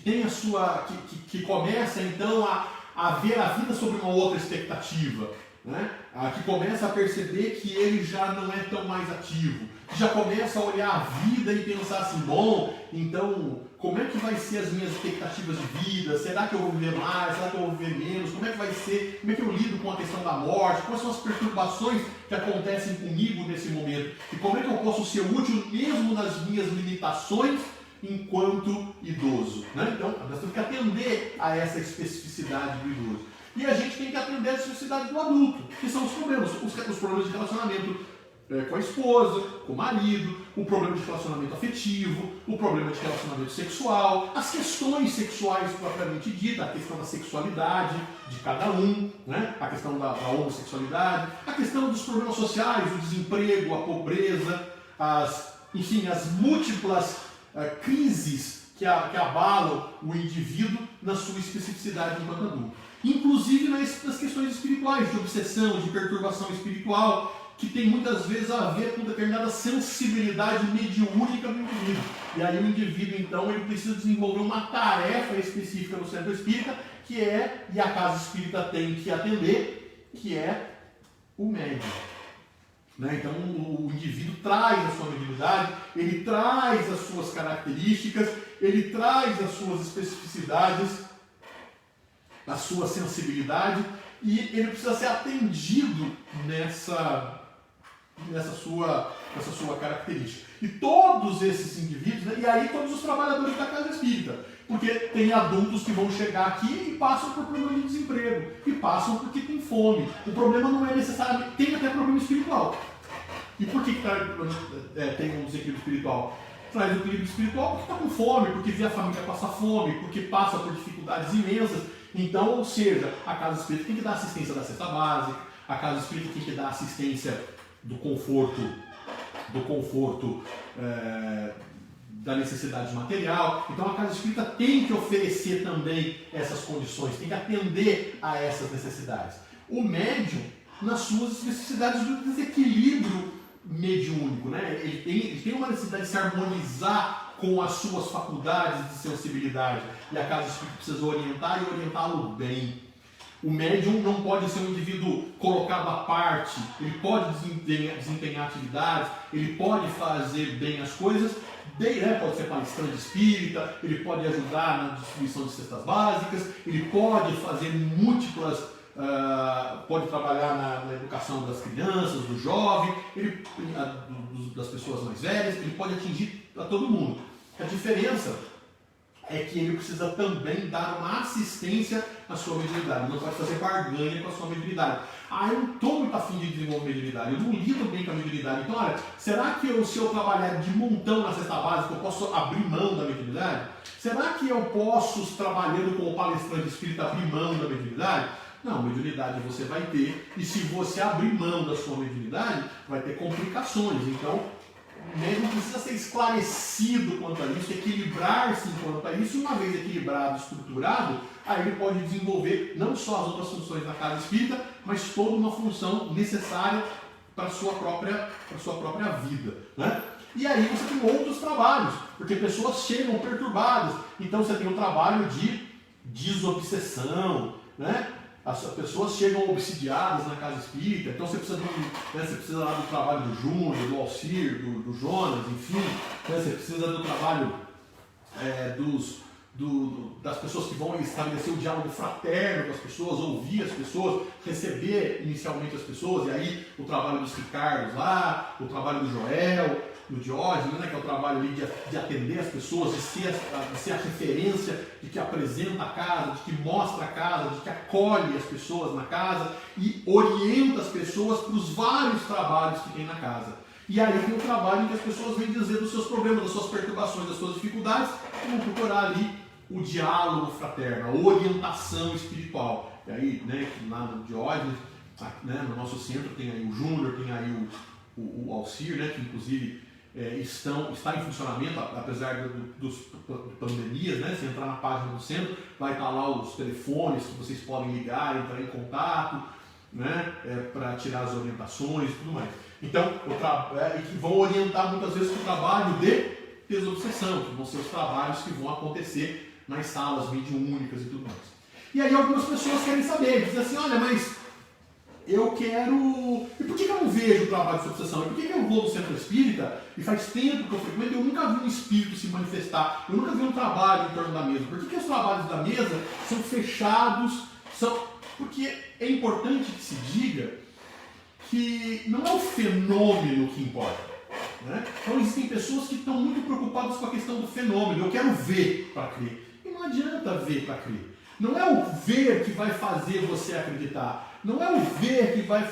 tem a sua, que começa então a ver a vida sob uma outra expectativa, né? Que começa a perceber que ele já não é tão mais ativo, que já começa a olhar a vida e pensar assim, bom, então como é que vai ser as minhas expectativas de vida? Será que eu vou viver mais? Será que eu vou viver menos? Como é que vai ser? Como é que eu lido com a questão da morte? Quais são as perturbações que acontecem comigo nesse momento? E como é que eu posso ser útil mesmo nas minhas limitações enquanto idoso, né? Então, nós temos que atender a essa especificidade do idoso. E a gente tem que atender a especificidade do adulto, que são os problemas de relacionamento com a esposa, com o marido, o problema de relacionamento afetivo, o problema de relacionamento sexual, as questões sexuais propriamente dita, a questão da sexualidade de cada um, né? A questão da homossexualidade, a questão dos problemas sociais, o desemprego, a pobreza, as múltiplas crises que abalam o indivíduo na sua especificidade enquanto adulto. Inclusive nas questões espirituais, de obsessão, de perturbação espiritual, que tem muitas vezes a ver com determinada sensibilidade mediúnica do indivíduo. E aí o indivíduo, então, ele precisa desenvolver uma tarefa específica no centro espírita, e a casa espírita tem que atender, que é o médium. Né? Então o indivíduo traz a sua mediunidade, ele traz as suas características, ele traz as suas especificidades, a sua sensibilidade, e ele precisa ser atendido nessa sua característica. E todos esses indivíduos, né? E aí todos os trabalhadores da casa espírita, porque tem adultos que vão chegar aqui e passam por problema de desemprego, e passam porque tem fome. O problema não é necessariamente, tem até problema espiritual. E por que tem um desequilíbrio espiritual? Traz o equilíbrio espiritual porque está com fome, porque vê a família passar fome, porque passa por dificuldades imensas. Então, ou seja, a casa espírita tem que dar assistência da cesta básica, A casa espírita tem que dar assistência do conforto da necessidade material. Então a casa espírita tem que oferecer também essas condições, tem que atender a essas necessidades. O médium, nas suas necessidades do desequilíbrio mediúnico, né? Ele tem uma necessidade de se harmonizar com as suas faculdades de sensibilidade, e a casa espírita precisa orientar e orientá-lo bem. O médium não pode ser um indivíduo colocado à parte, ele pode desempenhar atividades, ele pode fazer bem as coisas, pode ser palestrante espírita, ele pode ajudar na distribuição de cestas básicas, ele pode fazer múltiplas, pode trabalhar na educação das crianças, do jovem, das pessoas mais velhas, ele pode atingir a todo mundo. A diferença é que ele precisa também dar uma assistência à sua mediunidade, não pode fazer barganha com a sua mediunidade. Eu não estou muito afim de desenvolver mediunidade, eu não lido bem com a mediunidade, então olha, será que se eu trabalhar de montão na cesta básica, eu posso abrir mão da mediunidade? Será que eu posso, trabalhando como palestrante espírita, abrir mão da mediunidade? Não, mediunidade você vai ter, e se você abrir mão da sua mediunidade, vai ter complicações. Então, o médium precisa ser esclarecido quanto a isso, equilibrar-se quanto a isso, e uma vez equilibrado, estruturado, aí ele pode desenvolver não só as outras funções da casa espírita, mas toda uma função necessária para a sua própria vida, né? E aí você tem outros trabalhos, porque pessoas chegam perturbadas, então você tem o trabalho de desobsessão, né? As pessoas chegam obsidiadas na casa espírita, então você precisa lá do trabalho do Júnior, do Alcir, do Jonas, enfim, né? Você precisa do trabalho das pessoas que vão estabelecer o diálogo fraterno com as pessoas, ouvir as pessoas, receber inicialmente as pessoas, e aí o trabalho dos Ricardos lá, o trabalho do Joel, do Diógenes, né, que é o trabalho ali de atender as pessoas, de ser a referência, de que apresenta a casa, de que mostra a casa, de que acolhe as pessoas na casa e orienta as pessoas para os vários trabalhos que tem na casa. E aí tem o trabalho em que as pessoas vêm dizer dos seus problemas, das suas perturbações, das suas dificuldades, e vão procurar ali o diálogo fraterno, a orientação espiritual. E aí, né, lá no Diógenes, né, no nosso centro tem aí o Júnior, tem aí o Alcir, né, que inclusive está em funcionamento, apesar dos pandemias, né? Se entrar na página do centro, vai estar lá os telefones que vocês podem ligar, entrar em contato, né? Para tirar as orientações e tudo mais. Então, que vão orientar muitas vezes para o trabalho de desobsessão, que vão ser os trabalhos que vão acontecer nas salas mediúnicas e tudo mais. E aí algumas pessoas querem saber, dizem assim, olha, mas eu quero... E por que eu não vejo o trabalho de obsessão? E por que eu vou no centro espírita e faz tempo que eu frequento e eu nunca vi um espírito se manifestar? Eu nunca vi um trabalho em torno da mesa. Por que os trabalhos da mesa são fechados? Porque é importante que se diga que não é o fenômeno que importa, né? Então existem pessoas que estão muito preocupadas com a questão do fenômeno. Eu quero ver para crer. E não adianta ver para crer. Não é o ver que vai fazer você acreditar. Não é o ver que vai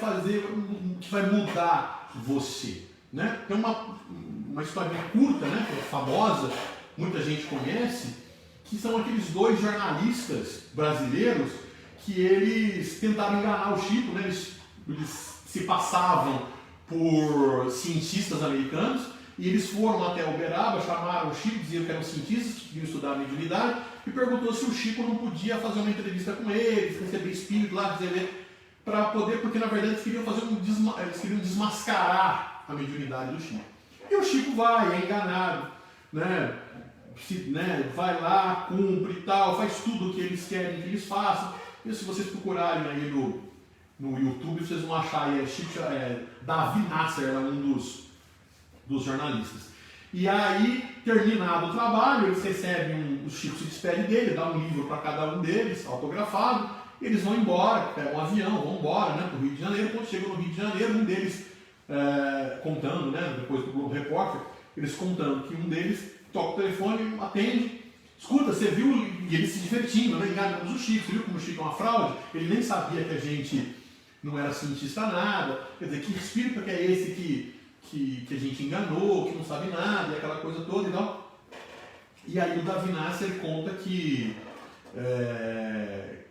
mudar você, né? Tem uma historinha curta, né, que é famosa, muita gente conhece, que são aqueles dois jornalistas brasileiros que eles tentaram enganar o Chico, né? Eles se passavam por cientistas americanos e eles foram até Uberaba, chamaram o Chico, diziam que eram cientistas que queriam estudar a mediunidade e perguntou se o Chico não podia fazer uma entrevista com eles, receber espírito lá, dizer para poder, porque na verdade eles queriam desmascarar a mediunidade do Chico. E o Chico vai, é enganado, né? Vai lá, cumpre e tal, faz tudo o que eles querem que eles façam. E se vocês procurarem aí no YouTube, vocês vão achar aí, Davi Nasser era um dos jornalistas. E aí, terminado o trabalho, eles recebem o Chico se despede dele, dá um livro para cada um deles, autografado. Eles vão embora, pegam um avião, vão embora, né, para o Rio de Janeiro. Quando chegam no Rio de Janeiro, um deles contando, né, depois do Globo Repórter, eles contando que um deles toca o telefone, atende, escuta, você viu, e ele se divertindo, né, enganamos o Chico, você viu como o Chico é uma fraude? Ele nem sabia que a gente não era cientista nada, quer dizer, que espírito que é esse que a gente enganou, que não sabe nada, e aquela coisa toda e tal. E aí o Davi Nasser conta que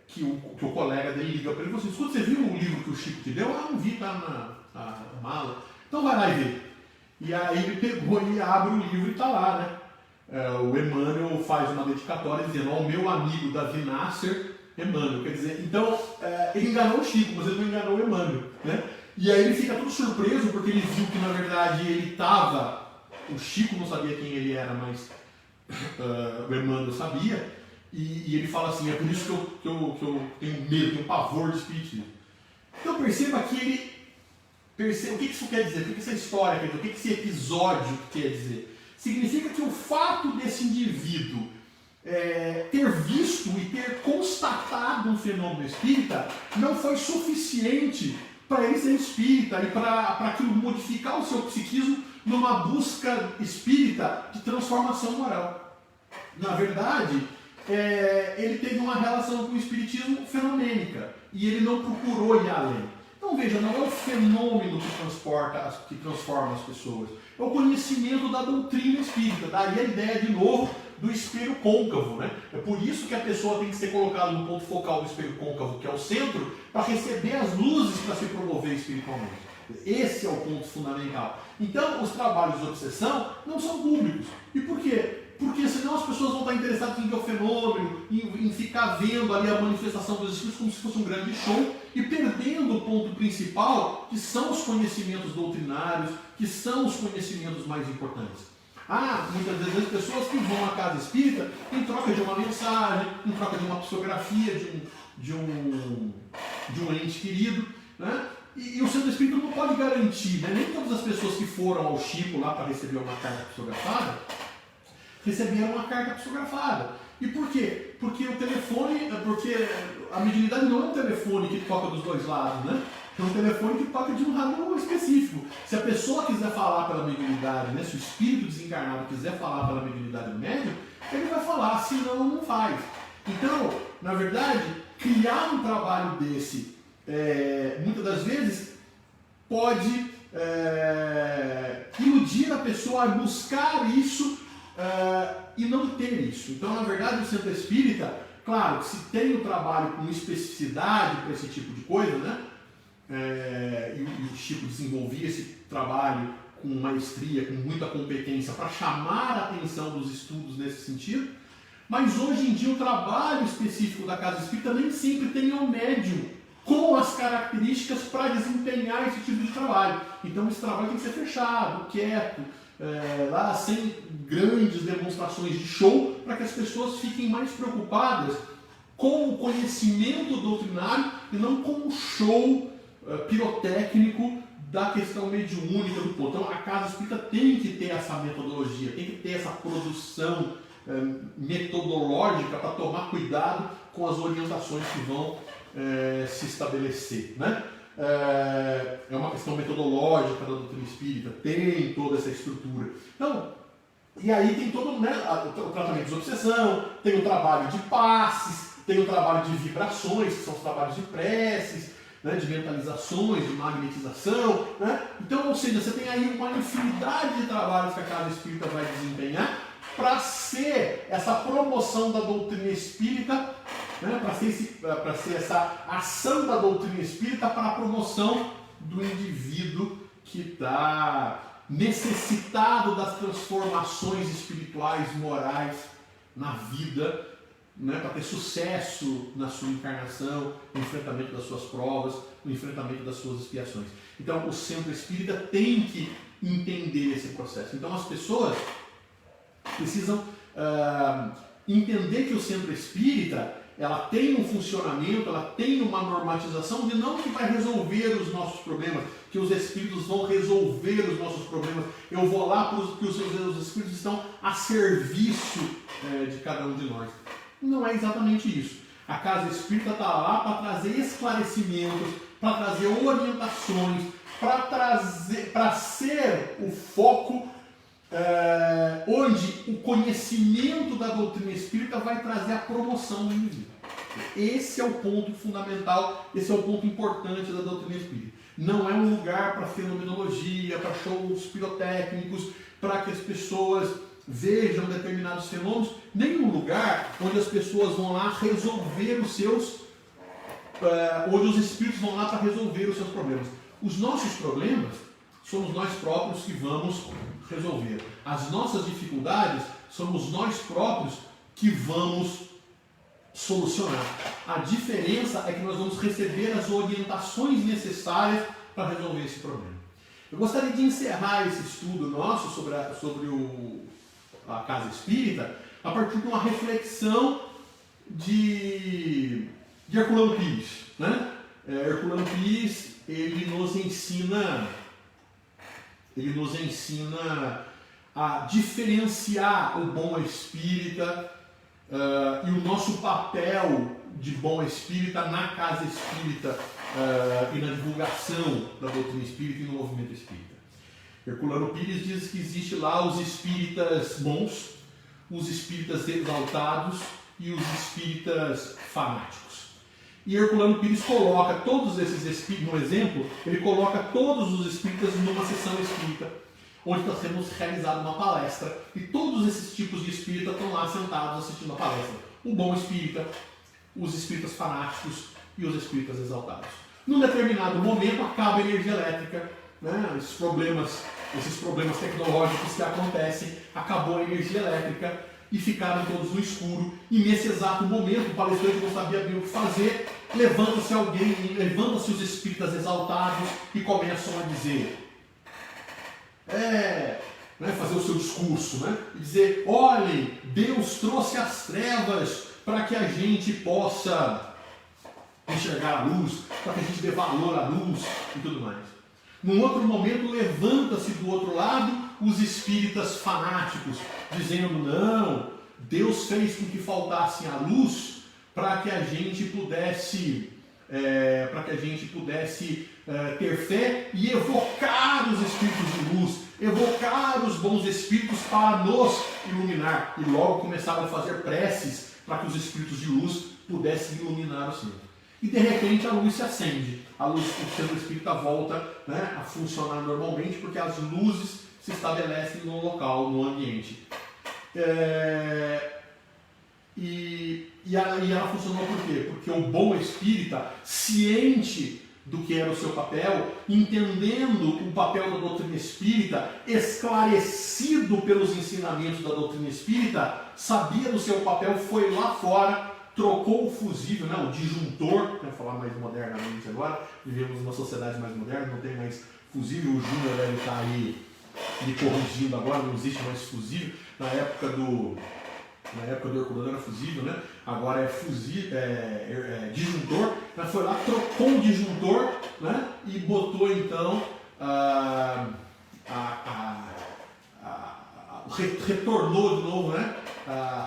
que o colega dele liga para ele e fala assim: escuta, você viu o livro que o Chico te deu? Ah, não vi, tá na mala. Então vai lá e vê. E aí ele pegou e abre o livro e está lá, né? O Emmanuel faz uma dedicatória dizendo: ao meu amigo Davi Nasser, Emmanuel. Quer dizer, então ele enganou o Chico, mas ele não enganou o Emmanuel, né? E aí ele fica todo surpreso porque ele viu que na verdade ele estava. O Chico não sabia quem ele era, mas o Emmanuel sabia. E ele fala assim: é por isso que eu tenho medo, tenho pavor de espiritismo. Então perceba que ele. O que isso quer dizer? O que essa história quer dizer? O que esse episódio quer dizer? Significa que o fato desse indivíduo ter visto e ter constatado um fenômeno espírita não foi suficiente para ele ser espírita e para aquilo modificar o seu psiquismo numa busca espírita de transformação moral. Na verdade, ele teve uma relação com o espiritismo fenomênica e ele não procurou ir além. Então veja, não é o fenômeno que transforma as pessoas, é o conhecimento da doutrina espírita. Daí a ideia de novo do espelho côncavo, né? É por isso que a pessoa tem que ser colocada no ponto focal do espelho côncavo, que é o centro, para receber as luzes para se promover espiritualmente. Esse é o ponto fundamental. Então os trabalhos de obsessão não são públicos. E por quê? Porque senão as pessoas vão estar interessadas em ver o fenômeno, em ficar vendo ali a manifestação dos espíritos como se fosse um grande show e perdendo o ponto principal, que são os conhecimentos doutrinários, que são os conhecimentos mais importantes. Muitas vezes as pessoas que vão à casa espírita em troca de uma mensagem, em troca de uma psicografia de um ente querido, né? E o centro espírita não pode garantir, né? Nem todas as pessoas que foram ao Chico lá para receber uma carta psicografada receberam uma carta psicografada. E por quê? Porque a mediunidade não é um telefone que toca dos dois lados, né? É um telefone que toca de um rádio específico. Se a pessoa quiser falar pela mediunidade, né? Se o espírito desencarnado quiser falar pela mediunidade do médium, ele vai falar, senão não faz. Então, na verdade, criar um trabalho desse, muitas das vezes, pode iludir a pessoa a buscar isso e não ter isso. Então, na verdade, o centro espírita, claro, se tem o trabalho com especificidade para esse tipo de coisa, né? E o Chico desenvolvia esse trabalho com maestria, com muita competência, para chamar a atenção dos estudos nesse sentido. Mas hoje em dia o trabalho específico da casa espírita nem sempre tem um médium com as características para desempenhar esse tipo de trabalho. Então esse trabalho tem que ser fechado, quieto, lá sem grandes demonstrações de show, para que as pessoas fiquem mais preocupadas com o conhecimento doutrinário e não com o show pirotécnico da questão mediúnica do ponto. Então a casa espírita tem que ter essa metodologia, tem que ter essa produção metodológica para tomar cuidado com as orientações que vão se estabelecer, né? É uma questão metodológica da doutrina espírita, tem toda essa estrutura. Então, e aí tem todo, né, o tratamento de obsessão, tem o trabalho de passes, tem o trabalho de vibrações, que são os trabalhos de preces, né, de mentalizações, de magnetização, né? Então, ou seja, você tem aí uma infinidade de trabalhos que a casa espírita vai desempenhar para ser essa promoção da doutrina espírita, né, para ser essa ação da doutrina espírita para a promoção do indivíduo que está necessitado das transformações espirituais, morais na vida, né, para ter sucesso na sua encarnação, no enfrentamento das suas provas, no enfrentamento das suas expiações. Então, o centro espírita tem que entender esse processo. Então, as pessoas precisam entender que o centro espírita ela tem um funcionamento, ela tem uma normatização de não que vai resolver os nossos problemas, que os espíritos vão resolver os nossos problemas. Eu vou lá porque os espíritos estão a serviço de cada um de nós. Não é exatamente isso. A casa espírita está lá para trazer esclarecimentos, para trazer orientações, para ser o foco onde o conhecimento da doutrina espírita vai trazer a promoção do indivíduo. Esse é o ponto fundamental, esse é o ponto importante da doutrina espírita. Não é um lugar para fenomenologia, para shows pirotécnicos, para que as pessoas vejam determinados fenômenos, nem um lugar onde as pessoas vão lá resolver os seus onde os espíritos vão lá para resolver os seus problemas. Os nossos problemas somos nós próprios que vamos resolver. As nossas dificuldades somos nós próprios que vamos solucionar. A diferença é que nós vamos receber as orientações necessárias para resolver esse problema. Eu gostaria de encerrar esse estudo nosso sobre a casa espírita a partir de uma reflexão de Herculano Pires, né? Herculano Pires, ele nos ensina a diferenciar o bom espírita e o nosso papel de bom espírita na casa espírita e na divulgação da doutrina espírita e no movimento espírita. Herculano Pires diz que existe lá os espíritas bons, os espíritas exaltados e os espíritas fanáticos. E Herculano Pires coloca todos esses espíritas, no exemplo, ele coloca todos os espíritas numa sessão espírita, onde nós temos realizado uma palestra, e todos esses tipos de espírita estão lá sentados assistindo a palestra. O bom espírita, os espíritas fanáticos e os espíritas exaltados. Num determinado momento acaba a energia elétrica, né? Esses problemas tecnológicos que acontecem, acabou a energia elétrica e ficaram todos no escuro. E nesse exato momento o palestrante não sabia bem o que fazer, levanta-se os espíritas exaltados e começam a dizer, fazer o seu discurso, né? E dizer, olhem, Deus trouxe as trevas para que a gente possa enxergar a luz, para que a gente dê valor à luz e tudo mais. Num outro momento, levanta-se do outro lado os espíritas fanáticos, dizendo, não, Deus fez com que faltasse a luz para que a gente pudesse ter fé e evocar os espíritos de luz, evocar os bons espíritos para nos iluminar. E logo começaram a fazer preces para que os espíritos de luz pudessem iluminar o centro. E de repente a luz se acende, a luz do centro espírita volta, né, a funcionar normalmente, porque as luzes se estabelecem no local, no ambiente. E ela funcionou por quê? Porque o bom espírita, ciente do que era o seu papel, entendendo o papel da doutrina espírita, esclarecido pelos ensinamentos da doutrina espírita, sabia do seu papel, foi lá fora, trocou o fusível, né, o disjuntor, para falar mais modernamente agora, vivemos numa sociedade mais moderna, não tem mais fusível, o Júnior deve estar aí me corrigindo agora, não existe mais fusível, na época do Herculano era fusível, né? Agora é disjuntor, mas foi lá, trocou o disjuntor, né? E botou então retornou de novo, né?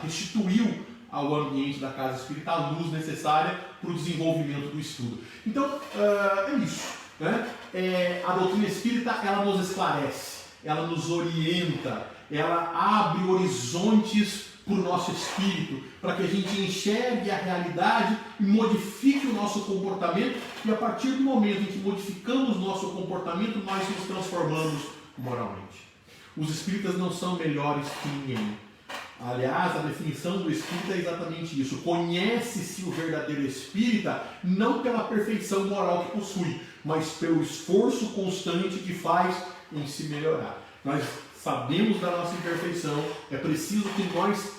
Restituiu ao ambiente da casa espírita a luz necessária para o desenvolvimento do estudo. Então, é isso, né? A doutrina espírita, ela nos esclarece, ela nos orienta, ela abre horizontes para o nosso espírito, para que a gente enxergue a realidade e modifique o nosso comportamento, e a partir do momento em que modificamos o nosso comportamento, nós nos transformamos moralmente. Os espíritas não são melhores que ninguém. Aliás, a definição do espírita é exatamente isso. Conhece-se o verdadeiro espírita não pela perfeição moral que possui, mas pelo esforço constante que faz em se melhorar. Nós sabemos da nossa imperfeição, é preciso que nós,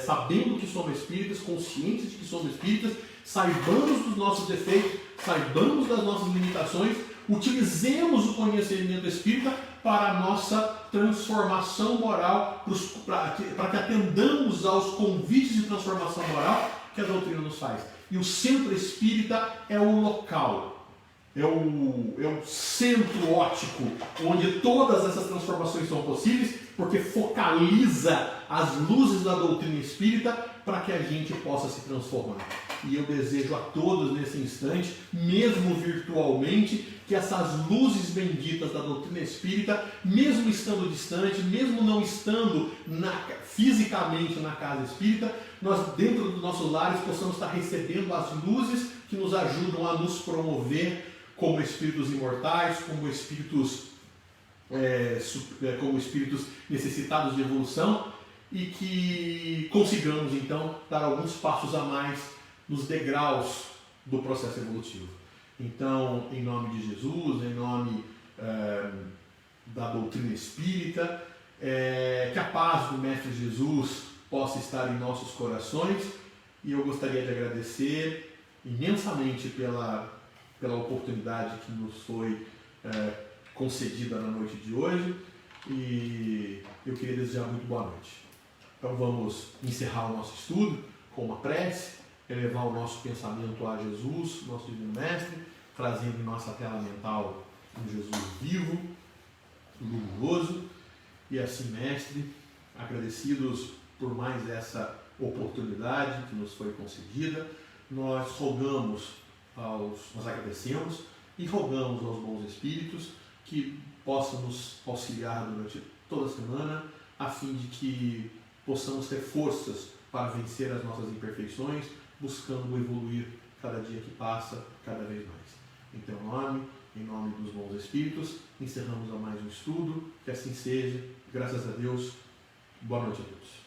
sabendo que somos espíritas, conscientes de que somos espíritas, saibamos dos nossos defeitos, saibamos das nossas limitações, utilizemos o conhecimento espírita para a nossa transformação moral, para que atendamos aos convites de transformação moral que a doutrina nos faz. E o centro espírita é o local, é o centro óptico, onde todas essas transformações são possíveis, porque focaliza as luzes da doutrina espírita para que a gente possa se transformar. E eu desejo a todos nesse instante, mesmo virtualmente, que essas luzes benditas da doutrina espírita, mesmo estando distante, mesmo não estando fisicamente na casa espírita, nós dentro dos nossos lares possamos estar recebendo as luzes que nos ajudam a nos promover como espíritos imortais, como espíritos necessitados de evolução, e que consigamos então dar alguns passos a mais nos degraus do processo evolutivo. Então, em nome de Jesus, em nome da doutrina espírita, que a paz do Mestre Jesus possa estar em nossos corações, e eu gostaria de agradecer imensamente pela oportunidade que nos foi concedida na noite de hoje, e eu queria desejar muito boa noite. Então vamos encerrar o nosso estudo com uma prece, elevar o nosso pensamento a Jesus, nosso Divino Mestre, trazendo em nossa tela mental um Jesus vivo, luminoso, e assim, Mestre, agradecidos por mais essa oportunidade que nos foi concedida, nós agradecemos e rogamos aos bons espíritos que possam nos auxiliar durante toda a semana, a fim de que possamos ter forças para vencer as nossas imperfeições, buscando evoluir cada dia que passa, cada vez mais. Em teu nome, em nome dos bons espíritos, encerramos a mais um estudo, que assim seja, graças a Deus, boa noite a todos.